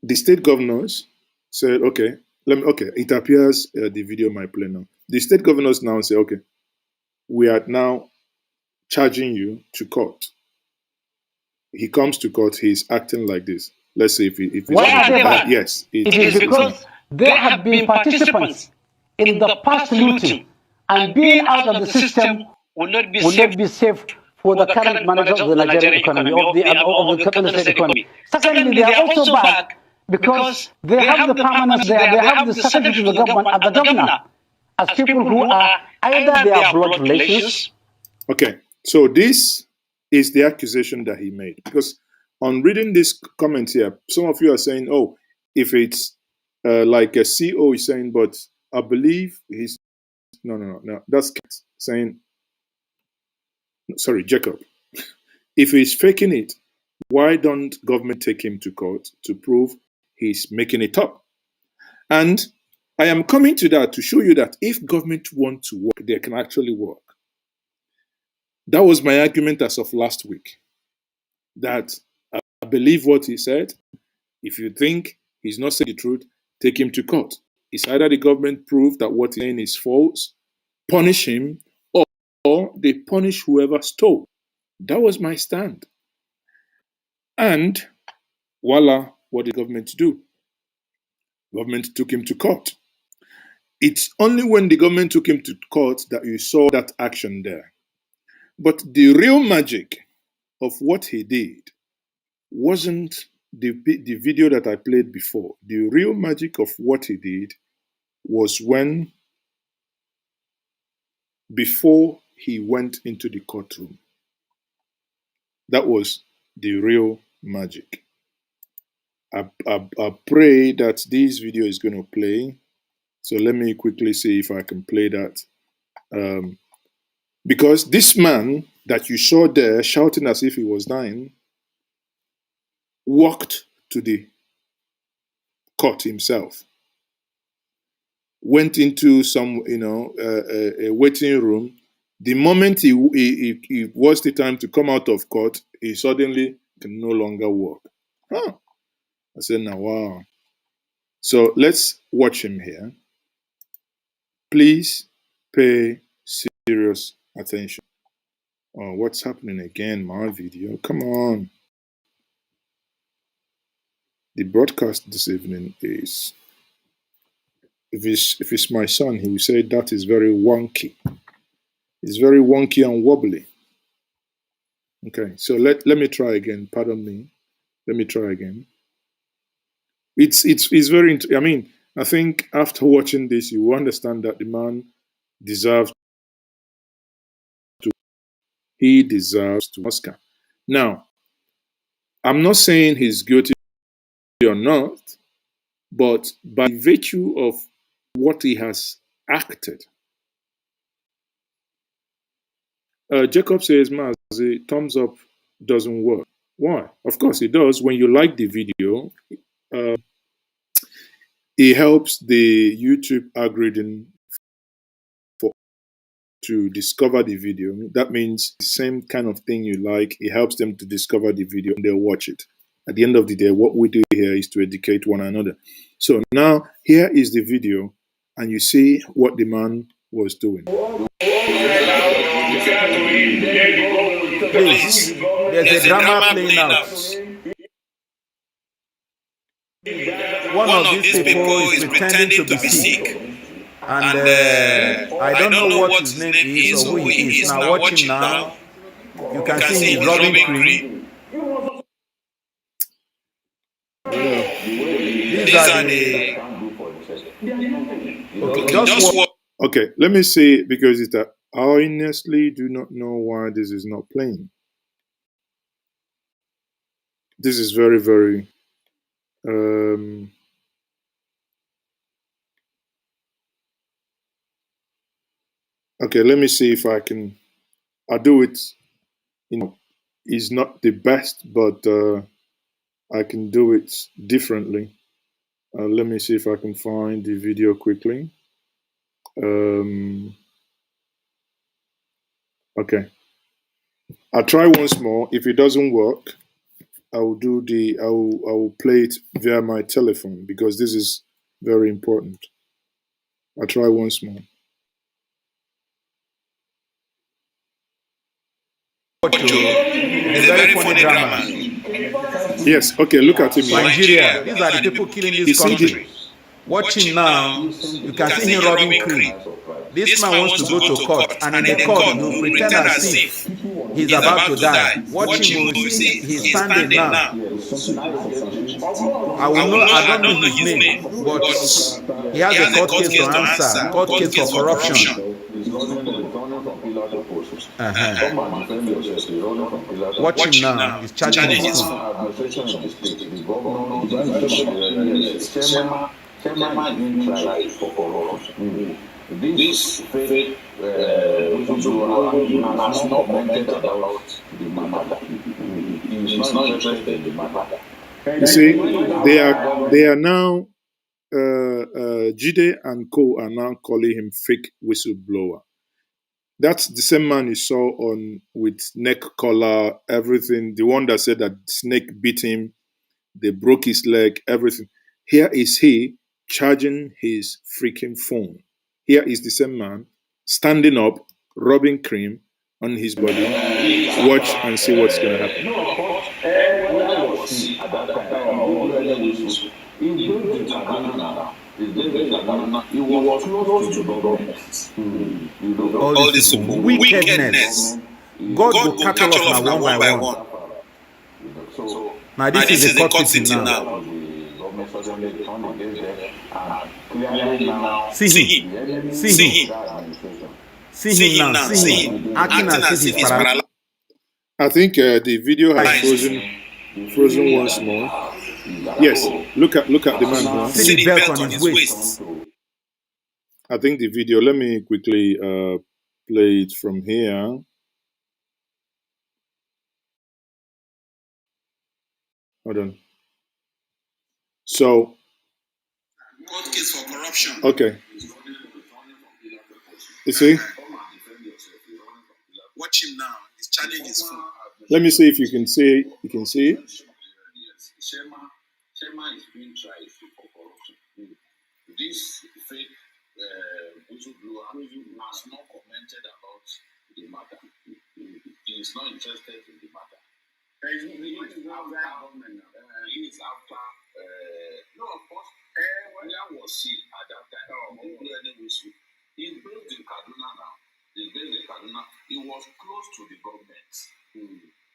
the state governors said, okay, it appears the video might play now. The state governors now say, okay, we are now charging you to court. He comes to court, he's acting like this. Let's see if it's Why are they bad? Yes. It is because they have been participants in the past looting, and being out of the system will not be safe for the current managers of the Nigerian economy, of the capitalist state economy. Secondly, they are also bad because they have the permanence there, they have the secretary to the government and the governor as people who are either their blood relations. Okay, so this is the accusation that he made. Because on reading this comment here, some of you are saying, oh, if it's like a CEO is saying, but I believe he's, no, that's saying, sorry, Jacob. If he's faking it, why don't government take him to court to prove he's making it up? And I am coming to that to show you that if government want to work, they can actually work. That was my argument as of last week, that I believe what he said. If you think he's not saying the truth, take him to court. It's either the government prove that what he's saying is false, punish him, or they punish whoever stole. That was my stand. And voila, what did the government do? Government took him to court. It's only when the government took him to court that you saw that action there. But the real magic of what he did wasn't the video that I played before. The real magic of what he did was when, before he went into the courtroom. That was the real magic. I pray that this video is going to play. So let me quickly see if I can play that. Because this man that you saw there shouting as if he was dying walked to the court himself, went into some, a waiting room. The moment he was the time to come out of court, he suddenly can no longer walk. I said, now, wow. So let's watch him here. Please pay serious attention. Oh, what's happening again? My video. Come on. The broadcast this evening is, if it's my son, he will say that is very wonky. It's very wonky and wobbly. Okay, so let me try again. Pardon me. Let me try again. It's very. I mean, I think after watching this, you will understand that the man deserves to. He deserves to Oscar. Now, I'm not saying he's guilty or not, but by virtue of what he has acted, Jacob says, "Maz, a thumbs up doesn't work." Why? Of course it does. When you like the video, uh, it helps the YouTube algorithm to discover the video. That means the same kind of thing you like, it helps them to discover the video and they'll watch it. At the end of the day, what we do here is to educate one another. So now here is the video and you see what the man was doing. Please, there's a drama playing out. One of these people is pretending to be sick. And I don't know what his name is or who he is. Now watch him now. You can see he's rubbing cream. These are the... Okay, just watch. Okay, let me see, because it's that I honestly do not know why this is not playing. This is very, very okay, let me see if I can. I'll do it. You know, it's not the best, but I can do it differently. Let me see if I can find the video quickly. Okay, I'll try once more. If it doesn't work, I will play it via my telephone, because this is very important. I'll try once more. It's a very funny drama. Yes, okay, look at him. Nigeria, these are the people killing this country. Watch him now. You can see him rubbing cream. This man wants to go to court, and in the court, he'll pretend as if he's about to die. Watch him, he's standing now. I don't know his name, but he has a court case to answer, court case for corruption. Watch him now, he's charging his phone. This fake whistleblower has not commented about the matter. He is not interested in the matter. You see, they are now Jide and Co are now calling him fake whistleblower. That's the same man you saw on with neck collar, everything. The one that said that snake bit him, they broke his leg, everything. Here is he charging his freaking phone. Here is the same man standing up, rubbing cream on his body. Watch and see what's going to happen. All this wickedness. God will cattle us now one by one. Now this is the court sitting now. See him. See him now. See him. Acting as if he's paralyzed. I think the video has frozen once more. Yes, look at the man here. See the belt on his waist. I think the video, let me quickly play it from here. Hold on. So, Court case for corruption. okay. You see? Watch him now. He's charging his phone. Let me see if you can see it. You can see it. Shema is being tried for corruption. commented about the matter. He is not interested in the matter. He is after. No, of course. Where was he at that time? He didn't do any whistle. He's based in Kaduna now. He was close to the government.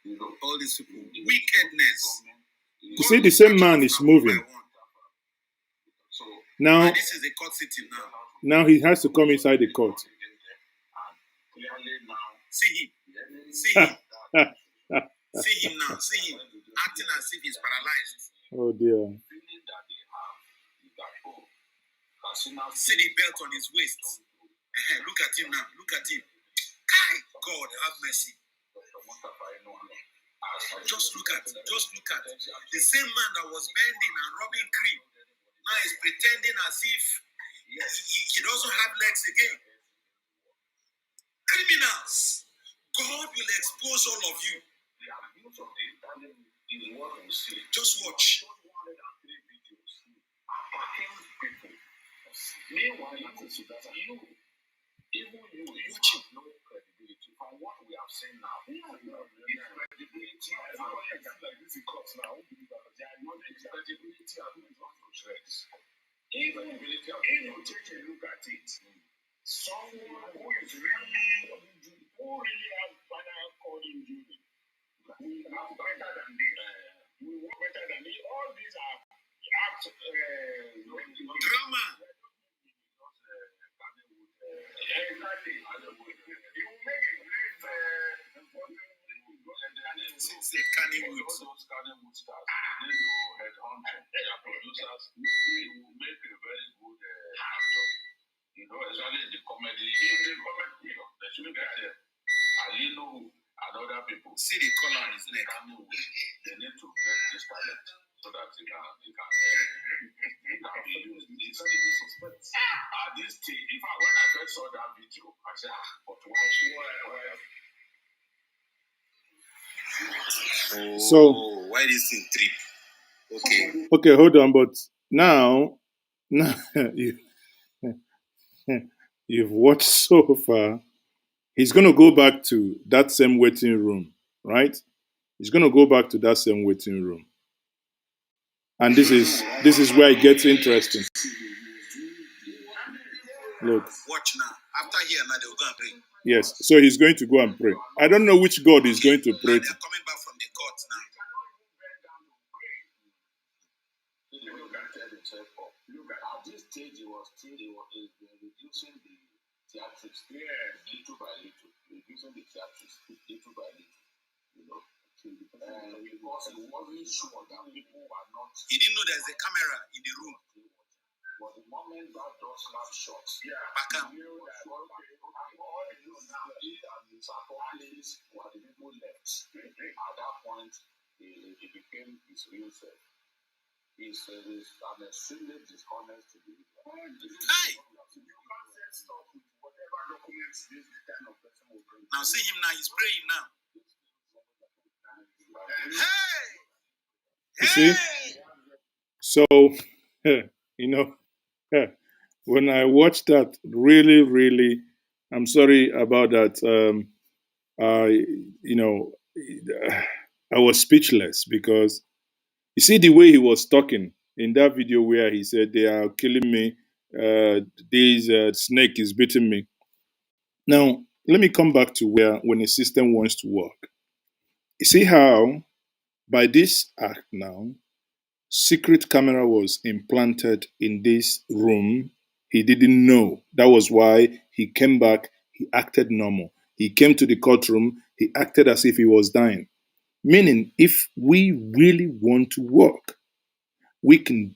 You know, all these people, wickedness. You see, the same man is moving. So Now, this is the court sitting now. now he has to come inside the court. Clearly now, see him. See him now. See him acting as if he's paralyzed. Oh dear. Feeling that they have is that, oh, see the belt on his waist. Look at him now. Look at him. God have mercy. Just look at. The same man that was bending and rubbing cream now is pretending as if he doesn't have legs again. Criminals. God will expose all of you. Just watch. Meanwhile, even you have no credibility from what we have seen now. Credibility like this in court now. They are not credibility has been gone to shreds. Even if you take a look at it, someone who is really has final called injury, we are better than this. We work better than this. All these are drama. Exactly. You make a great those Kannywood stars, they need to headhunt their producers. They will make a very good actor. You know, especially in the comedy. They should get them. And other people. See the color on his neck. They need to get this talent so that it can be used. At this stage, in fact, when I first saw that video, I said, but why should So why this thing trip? okay, hold on. But now you've watched so far. He's going to go back to that same waiting room, right? He's going to go back to that same waiting room, and this is where it gets interesting. Look. Watch now. After here, now they'll go and pray. Yes. So he's going to go and pray. I don't know which God he's going to pray to. They're coming back from the court now. Look at this stage, he was reducing the theatrics. Yeah, little by little. Reducing the theatrics little by little. You know. Because he wasn't sure that people were not. He didn't know there's a camera in the room. But the moment that door slammed shut, back up. He and his accomplices were the people left. At that point, he became his real self. He's an extremely dishonest individual. Hey! You can't set stuff with whatever documents this kind of person will bring. Now see him now, he's praying now. Hey! You see? So, you know, when I watched that, really, I'm sorry about that. I was speechless because you see the way he was talking in that video where he said, they are killing me, this snake is beating me. Now, let me come back to when a system wants to work. You see how by this act now, secret camera was implanted in this room. He didn't know. That was why he came back. He acted normal. He came to the courtroom. He acted as if he was dying. Meaning, if we really want to work, we can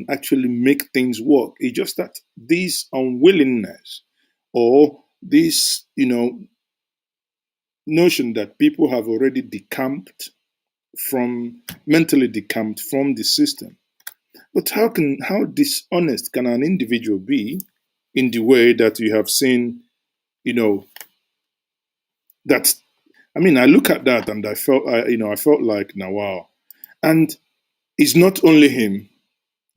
actually make things work. It's just that this unwillingness or this, notion that people have already mentally decamped from the system. But how dishonest can an individual be in the way that you have seen, that, I look at that and I felt like, now, wow. And it's not only him.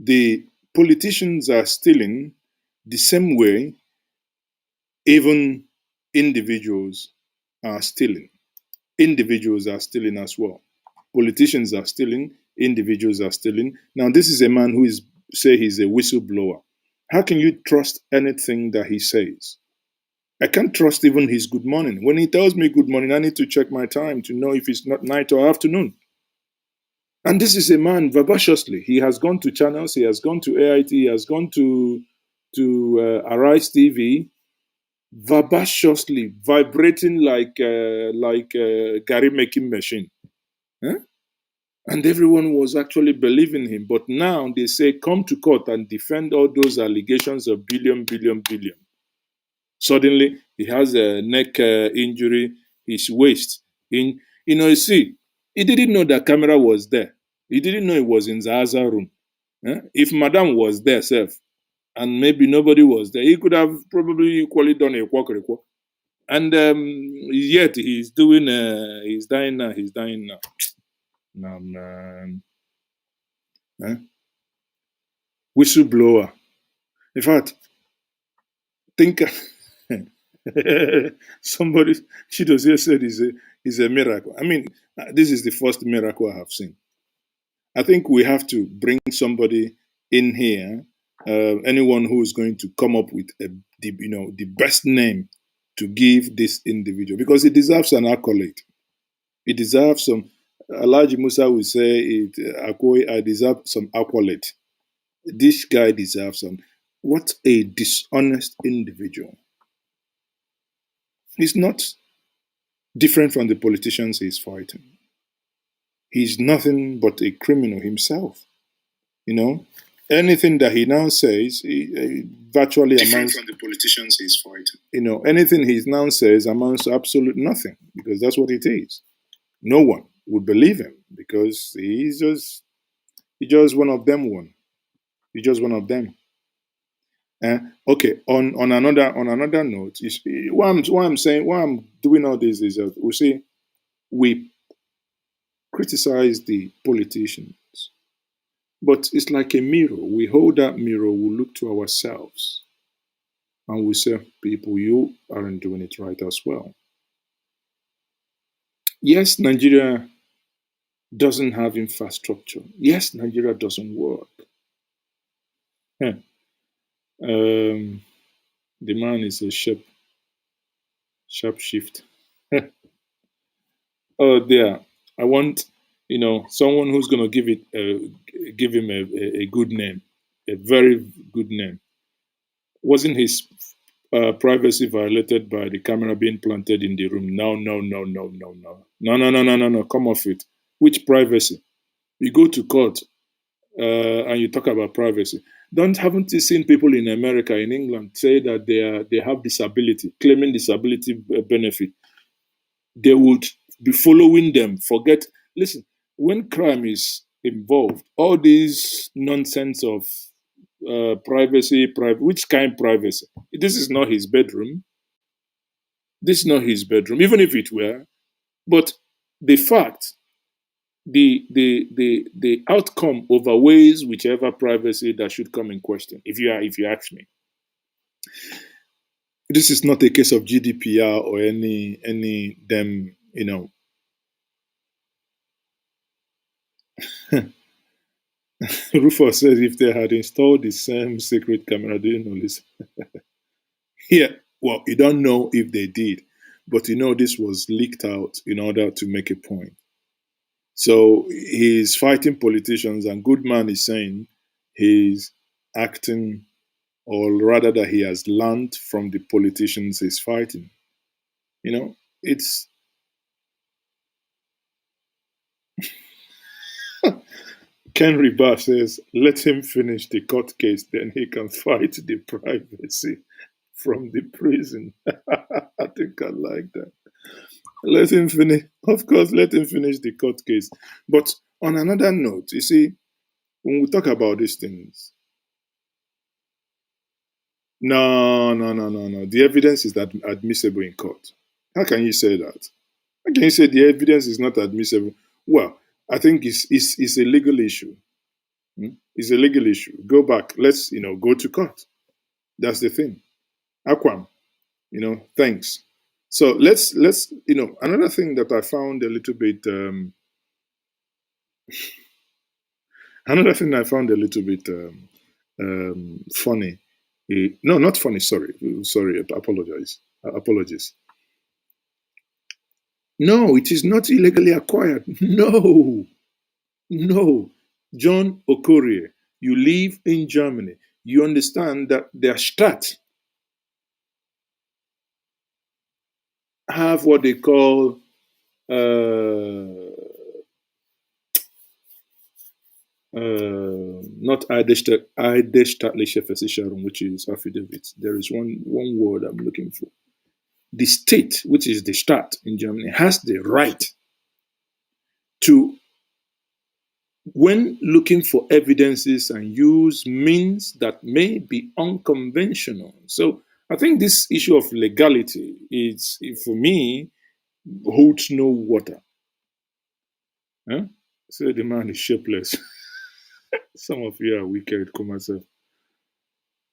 The politicians are stealing the same way Even individuals are stealing. Individuals are stealing as well. Politicians are stealing. Individuals are stealing. Now, this is a man who is say he's a whistleblower. How can you trust anything that he says? I can't trust even his good morning. When he tells me good morning, I need to check my time to know if it's not night or afternoon. And this is a man vivaciously. He has gone to channels. He has gone to AIT. He has gone to Arise TV, vivaciously vibrating like Gary making machine. Huh? And everyone was actually believing him. But now they say, come to court and defend all those allegations of billion, billion, billion. Suddenly, he has a neck injury, his waist. You see, he didn't know the camera was there. He didn't know it was in Zaza room. If Madam was there, self, and maybe nobody was there, he could have probably equally done a quack. And yet he's dying now. He's dying now. Nah, man. Whistleblower. In fact, think somebody Chidozie said is a miracle. I mean, this is the first miracle I have seen. I think we have to bring somebody in here, anyone who is going to come up with the best name to give this individual, because he deserves an accolade. He deserves some. Alhaji Musa will say, I deserve some accolade. This guy deserves some. What a dishonest individual. He's not different from the politicians he's fighting. He's nothing but a criminal himself. Anything that he now says, virtually amounts from the politicians he's fighting. Anything he now says amounts to absolute nothing, because that's what it is. No one would believe him because he's just one of them. He's just one of them. Okay. On another note, why I'm doing all this is that we criticize the politicians, but it's like a mirror. We hold that mirror, we look to ourselves, and we say, people, you aren't doing it right as well. Yes, Nigeria doesn't have infrastructure. Yes, Nigeria doesn't work. The man is a sharp shift. Oh, there. I want, someone who's going to give him a good name, a very good name. Wasn't his privacy violated by the camera being planted in the room? No. Come off it. Which privacy? You go to court and you talk about privacy. Haven't you seen people in America, in England, say that they have disability, claiming disability benefit? They would be following them. Listen, when crime is involved, all this nonsense of privacy, which kind of privacy? This is not his bedroom. This is not his bedroom, even if it were. But the fact, the outcome overweighs whichever privacy that should come in question. If you ask me, this is not a case of GDPR or any them. Rufus says if they had installed the same secret camera, do you know this? Yeah, well, you don't know if they did, but this was leaked out in order to make a point. So he's fighting politicians, and Goodman is saying he's acting, or rather that he has learned from the politicians he's fighting. It's Ken Riba says, let him finish the court case, then he can fight the privacy from the prison. I think I like that. Let him finish. Of course, let him finish the court case. But on another note, you see, when we talk about these things, no. The evidence is that admissible in court. How can you say that? How can you say the evidence is not admissible? Well, I think it's a legal issue. It's a legal issue. Go back. Let's go to court. That's the thing. Aquam, Thanks. So let's another thing that I found a little bit funny. No, not funny. Sorry. Apologies. No, it is not illegally acquired. No. John Okorie, you live in Germany. You understand that their Stadt have what they call not Eidesstattliche Versicherung, which is affidavit. There is one word I'm looking for. The state, which is the Stadt in Germany, has the right to, when looking for evidences, and use means that may be unconventional. So I think this issue of legality is, for me, holds no water. Huh? So the man is shapeless. Some of you are wicked, come myself.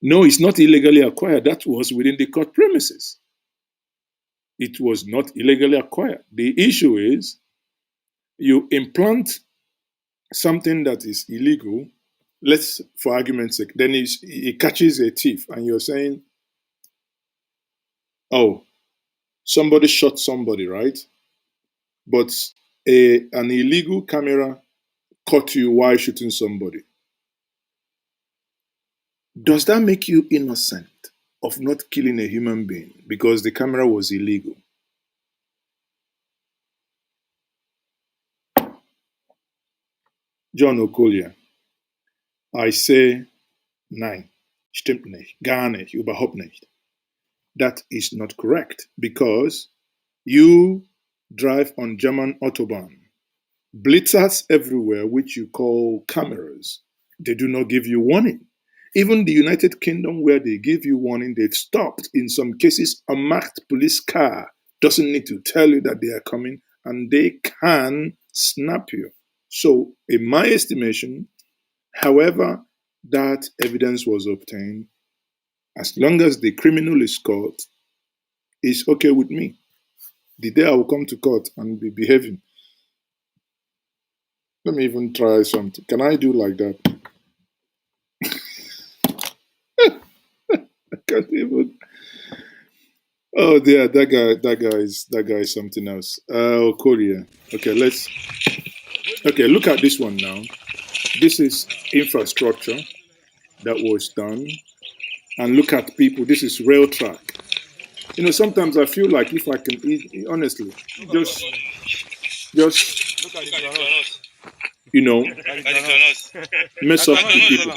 No, it's not illegally acquired. That was within the court premises. It was not illegally acquired. The issue is you implant something that is illegal, let's, for argument's sake, then it catches a thief, and you're saying, oh, somebody shot somebody, right? But an illegal camera caught you while shooting somebody. Does that make you innocent of not killing a human being because the camera was illegal? John Okolie, I say, nein, stimmt nicht, gar nicht, überhaupt nicht. That is not correct, because you drive on German Autobahn, blitzers everywhere, which you call cameras. They do not give you warning. Even the United Kingdom, where they give you warning, they've stopped, in some cases, a marked police car doesn't need to tell you that they are coming, and they can snap you. So, in my estimation, however that evidence was obtained, as long as the criminal is caught, it's okay with me. The day I will come to court and be behaving, let me even try something. Can I do like that? I can't even. Oh dear, that guy is something else. Korea. Okay, look at this one now. This is infrastructure that was done. And look at people. This is rail track. Sometimes I feel like if I can, honestly, just mess up the people.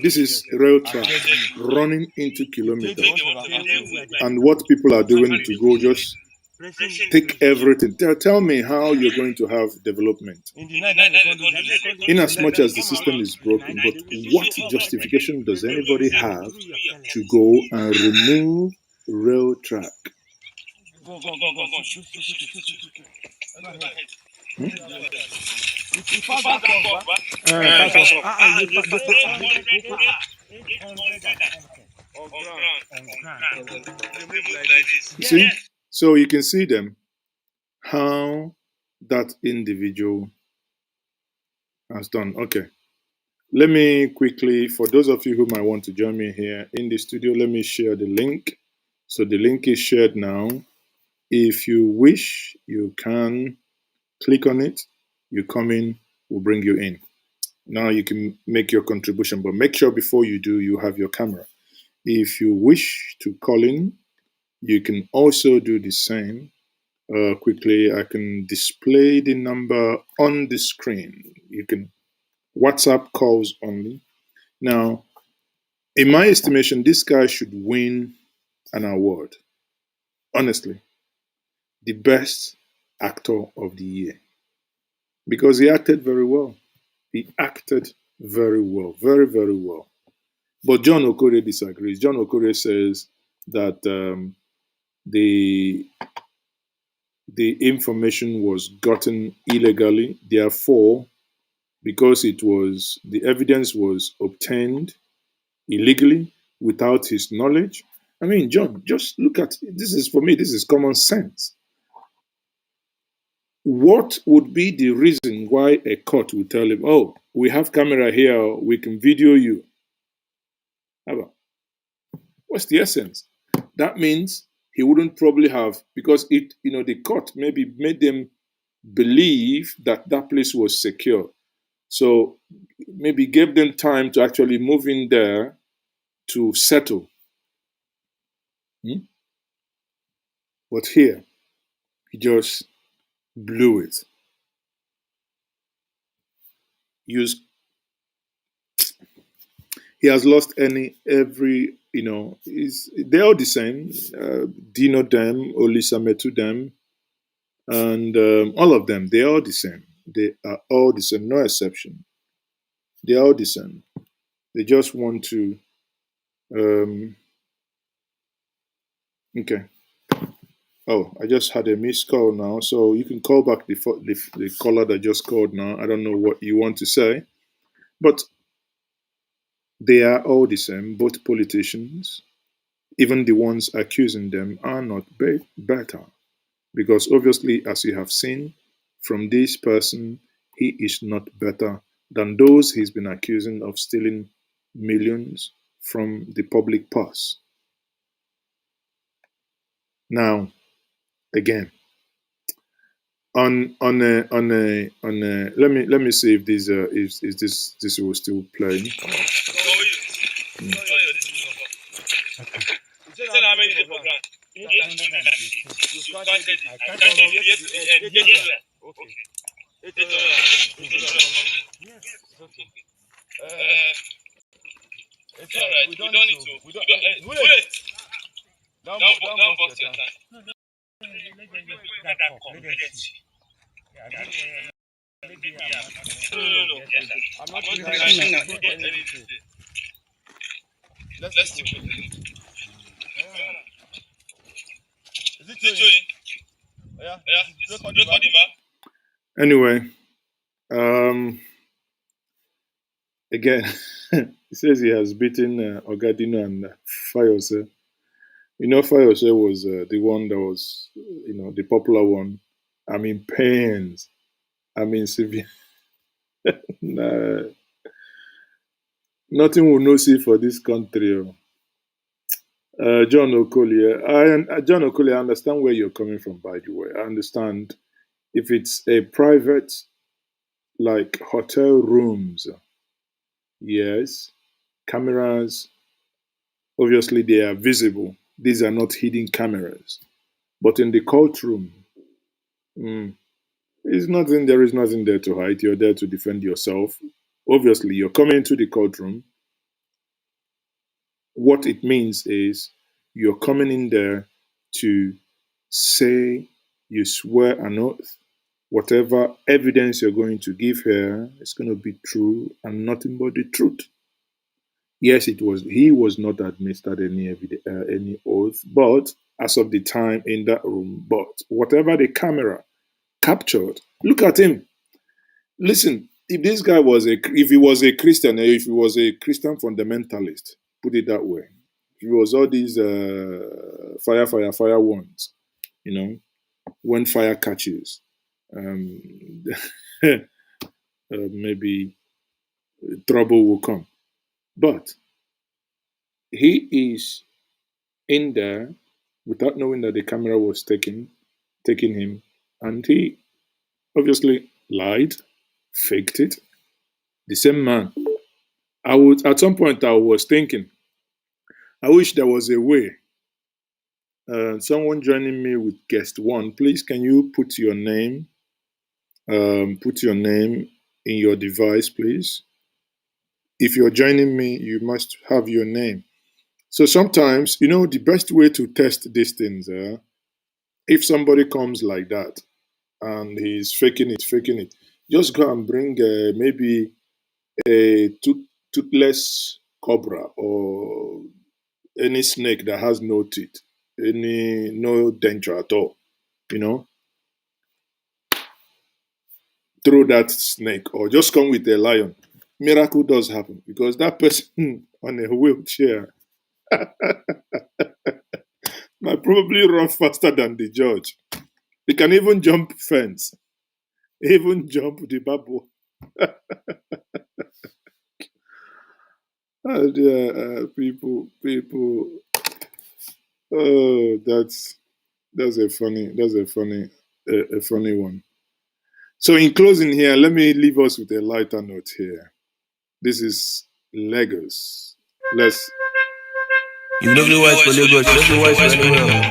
This is rail track running into kilometers, and what people are doing to go just take everything. Tell me how you're going to have development in as much as the system is broken. But what justification does anybody have to go and remove rail track? You see? So you can see them, how that individual has done. Okay. Let me quickly, for those of you who might want to join me here in the studio, let me share the link. So the link is shared now. If you wish, you can click on it. You come in, we'll bring you in. Now you can make your contribution, but make sure before you do, you have your camera. If you wish to call in, you can also do the same. Quickly, I can display the number on the screen. You can WhatsApp calls only. Now, in my estimation, this guy should win an award. Honestly, the best actor of the year, because he acted very well. He acted very well, very, very well. But John Okorie disagrees. John Okorie says that the information was gotten illegally. Therefore, because the evidence was obtained illegally without his knowledge. I mean, John, just look at this. Is for me, this is common sense. What would be the reason why a court would tell him, "Oh, we have camera here, we can video you"? How about- What's the essence? That means he wouldn't probably have, because the court maybe made them believe that that place was secure. So maybe gave them time to actually move in there to settle. Hmm? But here, he just blew it. Used He has lost they're all the same. Dino them, Olisametu them, and all of them, they're all the same. They are all the same, no exception. They're all the same. They just want to, um, okay. Oh, I just had a missed call now, so you can call back the caller that just called now. I don't know what you want to say, but they are all the same, both politicians. Even the ones accusing them are not better. Because obviously, as you have seen from this person, he is not better than those he's been accusing of stealing millions from the public purse. Now, again, let me see if this will still play. It's all right. We don't need to. Wait. Don't bust your time. No. I'm not anything. Let's stick with it. Is it showing? Yeah. Recording, man. Anyway, again, he says he has beaten Ogadino and Fayose. Fayose was the one that was, the popular one. I'm in pains. I'm in severe. Nah, nothing will no see for this country. John Okolie, John Okolie, I understand where you're coming from. By the way, I understand if it's a private, like hotel rooms. Yes, cameras. Obviously, they are visible. These are not hidden cameras. But in the courtroom, mm, there is nothing there to hide. You're there to defend yourself. Obviously, you're coming into the courtroom. What it means is you're coming in there to say you swear an oath. Whatever evidence you're going to give here is going to be true and nothing but the truth. Yes, he was not administered any oath, but as of the time in that room, but whatever the camera captured, look at him. Listen, if he was a Christian, if he was a Christian fundamentalist, put it that way, if he was all these fire ones, when fire catches, um, maybe trouble will come. But he is in there without knowing that the camera was taking him, and he obviously lied, faked it. The same man. At some point I was thinking, I wish there was a way. Someone joining me with guest one, please can you put your name in your device, please? If you're joining me, you must have your name. So sometimes, the best way to test these things, if somebody comes like that and he's faking it, just go and bring maybe a toothless cobra or any snake that has no teeth, no denture at all, you know, throw that snake or just come with a lion. miracle does happen because that person on a wheelchair might probably run faster than the judge. He can even jump fence, even jump the bubble. People. Oh, that's a funny one. So, in closing here, let me leave us with a lighter note here. This is Lagos. Let's. You know the wise for Lagos, you know the wise for anywhere.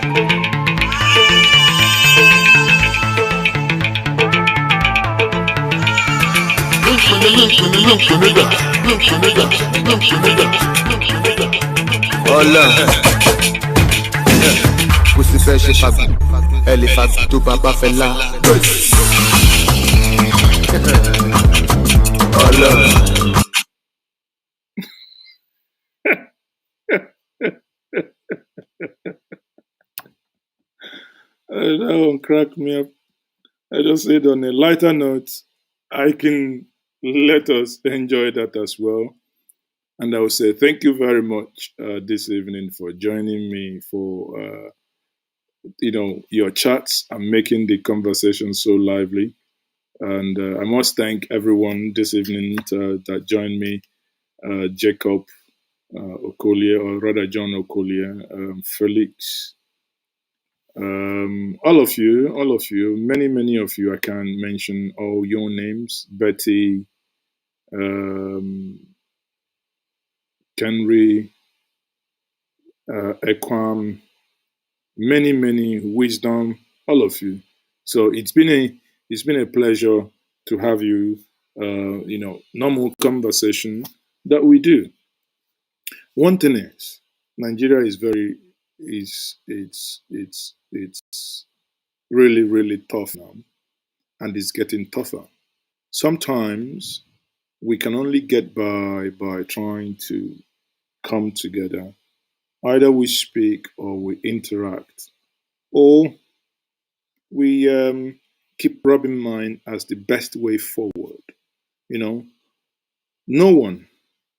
Allah. Kò sí fẹ́ ṣe fàgbọ́, ẹ lè fàgbọ́ tó bàbá fẹ́ lá. Allah. That one cracked me up. I just said on a lighter note, I can let us enjoy that as well. And I will say thank you very much this evening for joining me for your chats and making the conversation so lively. And I must thank everyone this evening that joined me, Jacob Okolie, or rather John Okolie, Felix, all of you, many of you. I can mention all your names: Betty, Kenry, Equam, many wisdom, all of you. So it's been a pleasure to have you. Normal conversation that we do. One thing is, Nigeria is very is it's really tough now, and it's getting tougher. Sometimes we can only get by trying to come together. Either we speak or we interact, or we keep rubbing mind as the best way forward. You know, no one,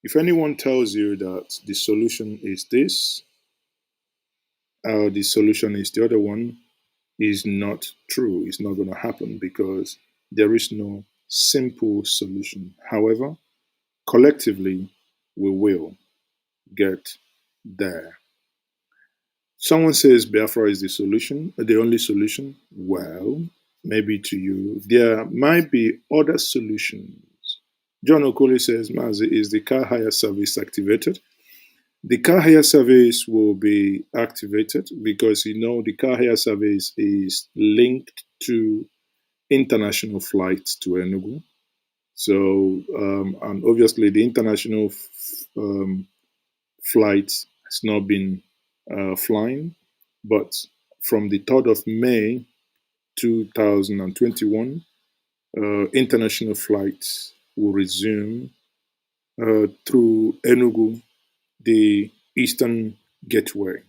if anyone tells you that the solution is this, or the solution is the other one, is not true. It's not going to happen because there is no simple solution. However, collectively, we will get there. Someone says Biafra is the solution, the only solution. Well, maybe to you, there might be other solutions. John Okoli says, Mazi, is the car hire service activated? The car hire service will be activated because the car hire service is linked to international flights to Enugu. So, and obviously, the international flight has not been flying, but from the 3rd of May 2021, international flights will resume through Enugu, the Eastern Gateway.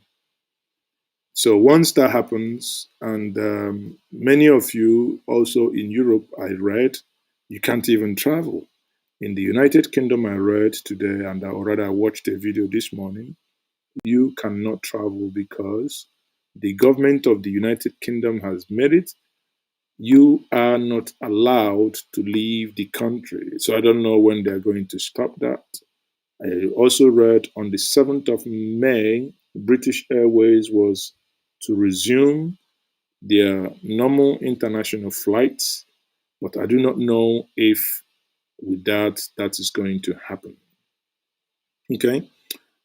So once that happens, and many of you also in Europe, I read, you can't even travel. In the United Kingdom, I read today, and I watched a video this morning, you cannot travel because the government of the United Kingdom has made it. You are not allowed to leave the country. So I don't know when they're going to stop that. I also read on the 7th of May, British Airways was to resume their normal international flights, but I do not know if with that is going to happen. Okay,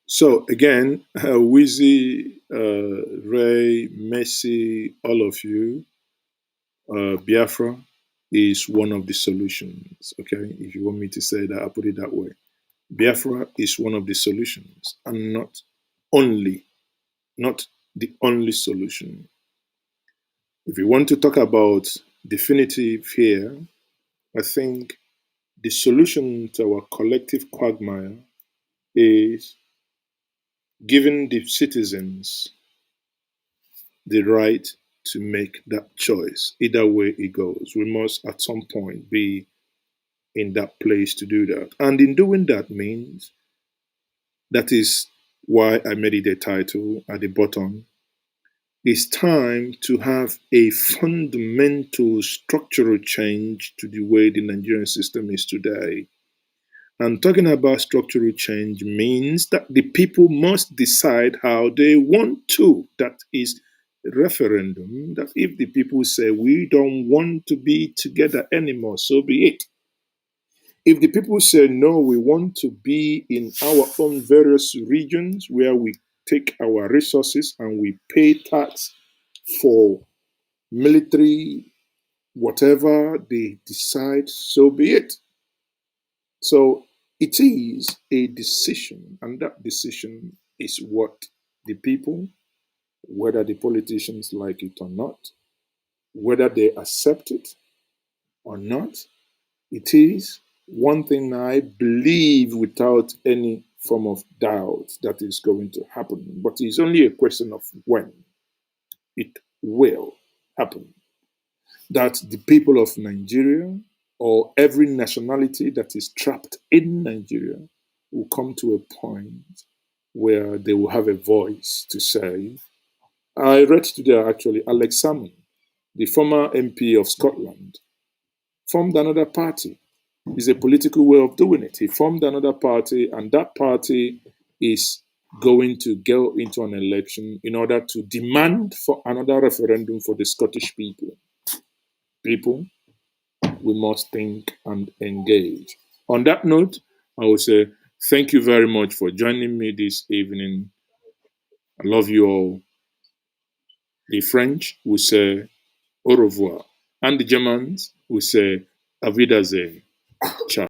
so again, Wizzy, Ray, Messi, all of you, Biafra is one of the solutions. Okay, if you want me to say that, I'll put it that way. Biafra is one of the solutions, and not the only solution. If you want to talk about definitive here, I think the solution to our collective quagmire is giving the citizens the right to make that choice. Either way it goes, we must at some point be in that place to do that. And in doing that means, that is why I made it a title at the bottom. It's time to have a fundamental structural change to the way the Nigerian system is today. And talking about structural change means that the people must decide how they want to. That is referendum. That if the people say we don't want to be together anymore, so be it. If the people say no, we want to be in our own various regions where we take our resources and we pay tax for military, whatever they decide, so be it. So it is a decision, and that decision is what the people, whether the politicians like it or not, whether they accept it or not, it is one thing I believe without any form of doubt that is going to happen. But it's only a question of when it will happen. That the people of Nigeria or every nationality that is trapped in Nigeria will come to a point where they will have a voice to say. I read today actually Alex Salmond, the former MP of Scotland, formed another party. It's a political way of doing it. He formed another party, and that party is going to go into an election in order to demand for another referendum for the Scottish people. People, we must think and engage. On that note, I will say thank you very much for joining me this evening. I love you all. The French will say au revoir, and the Germans will say auf Wiedersehen. Ciao.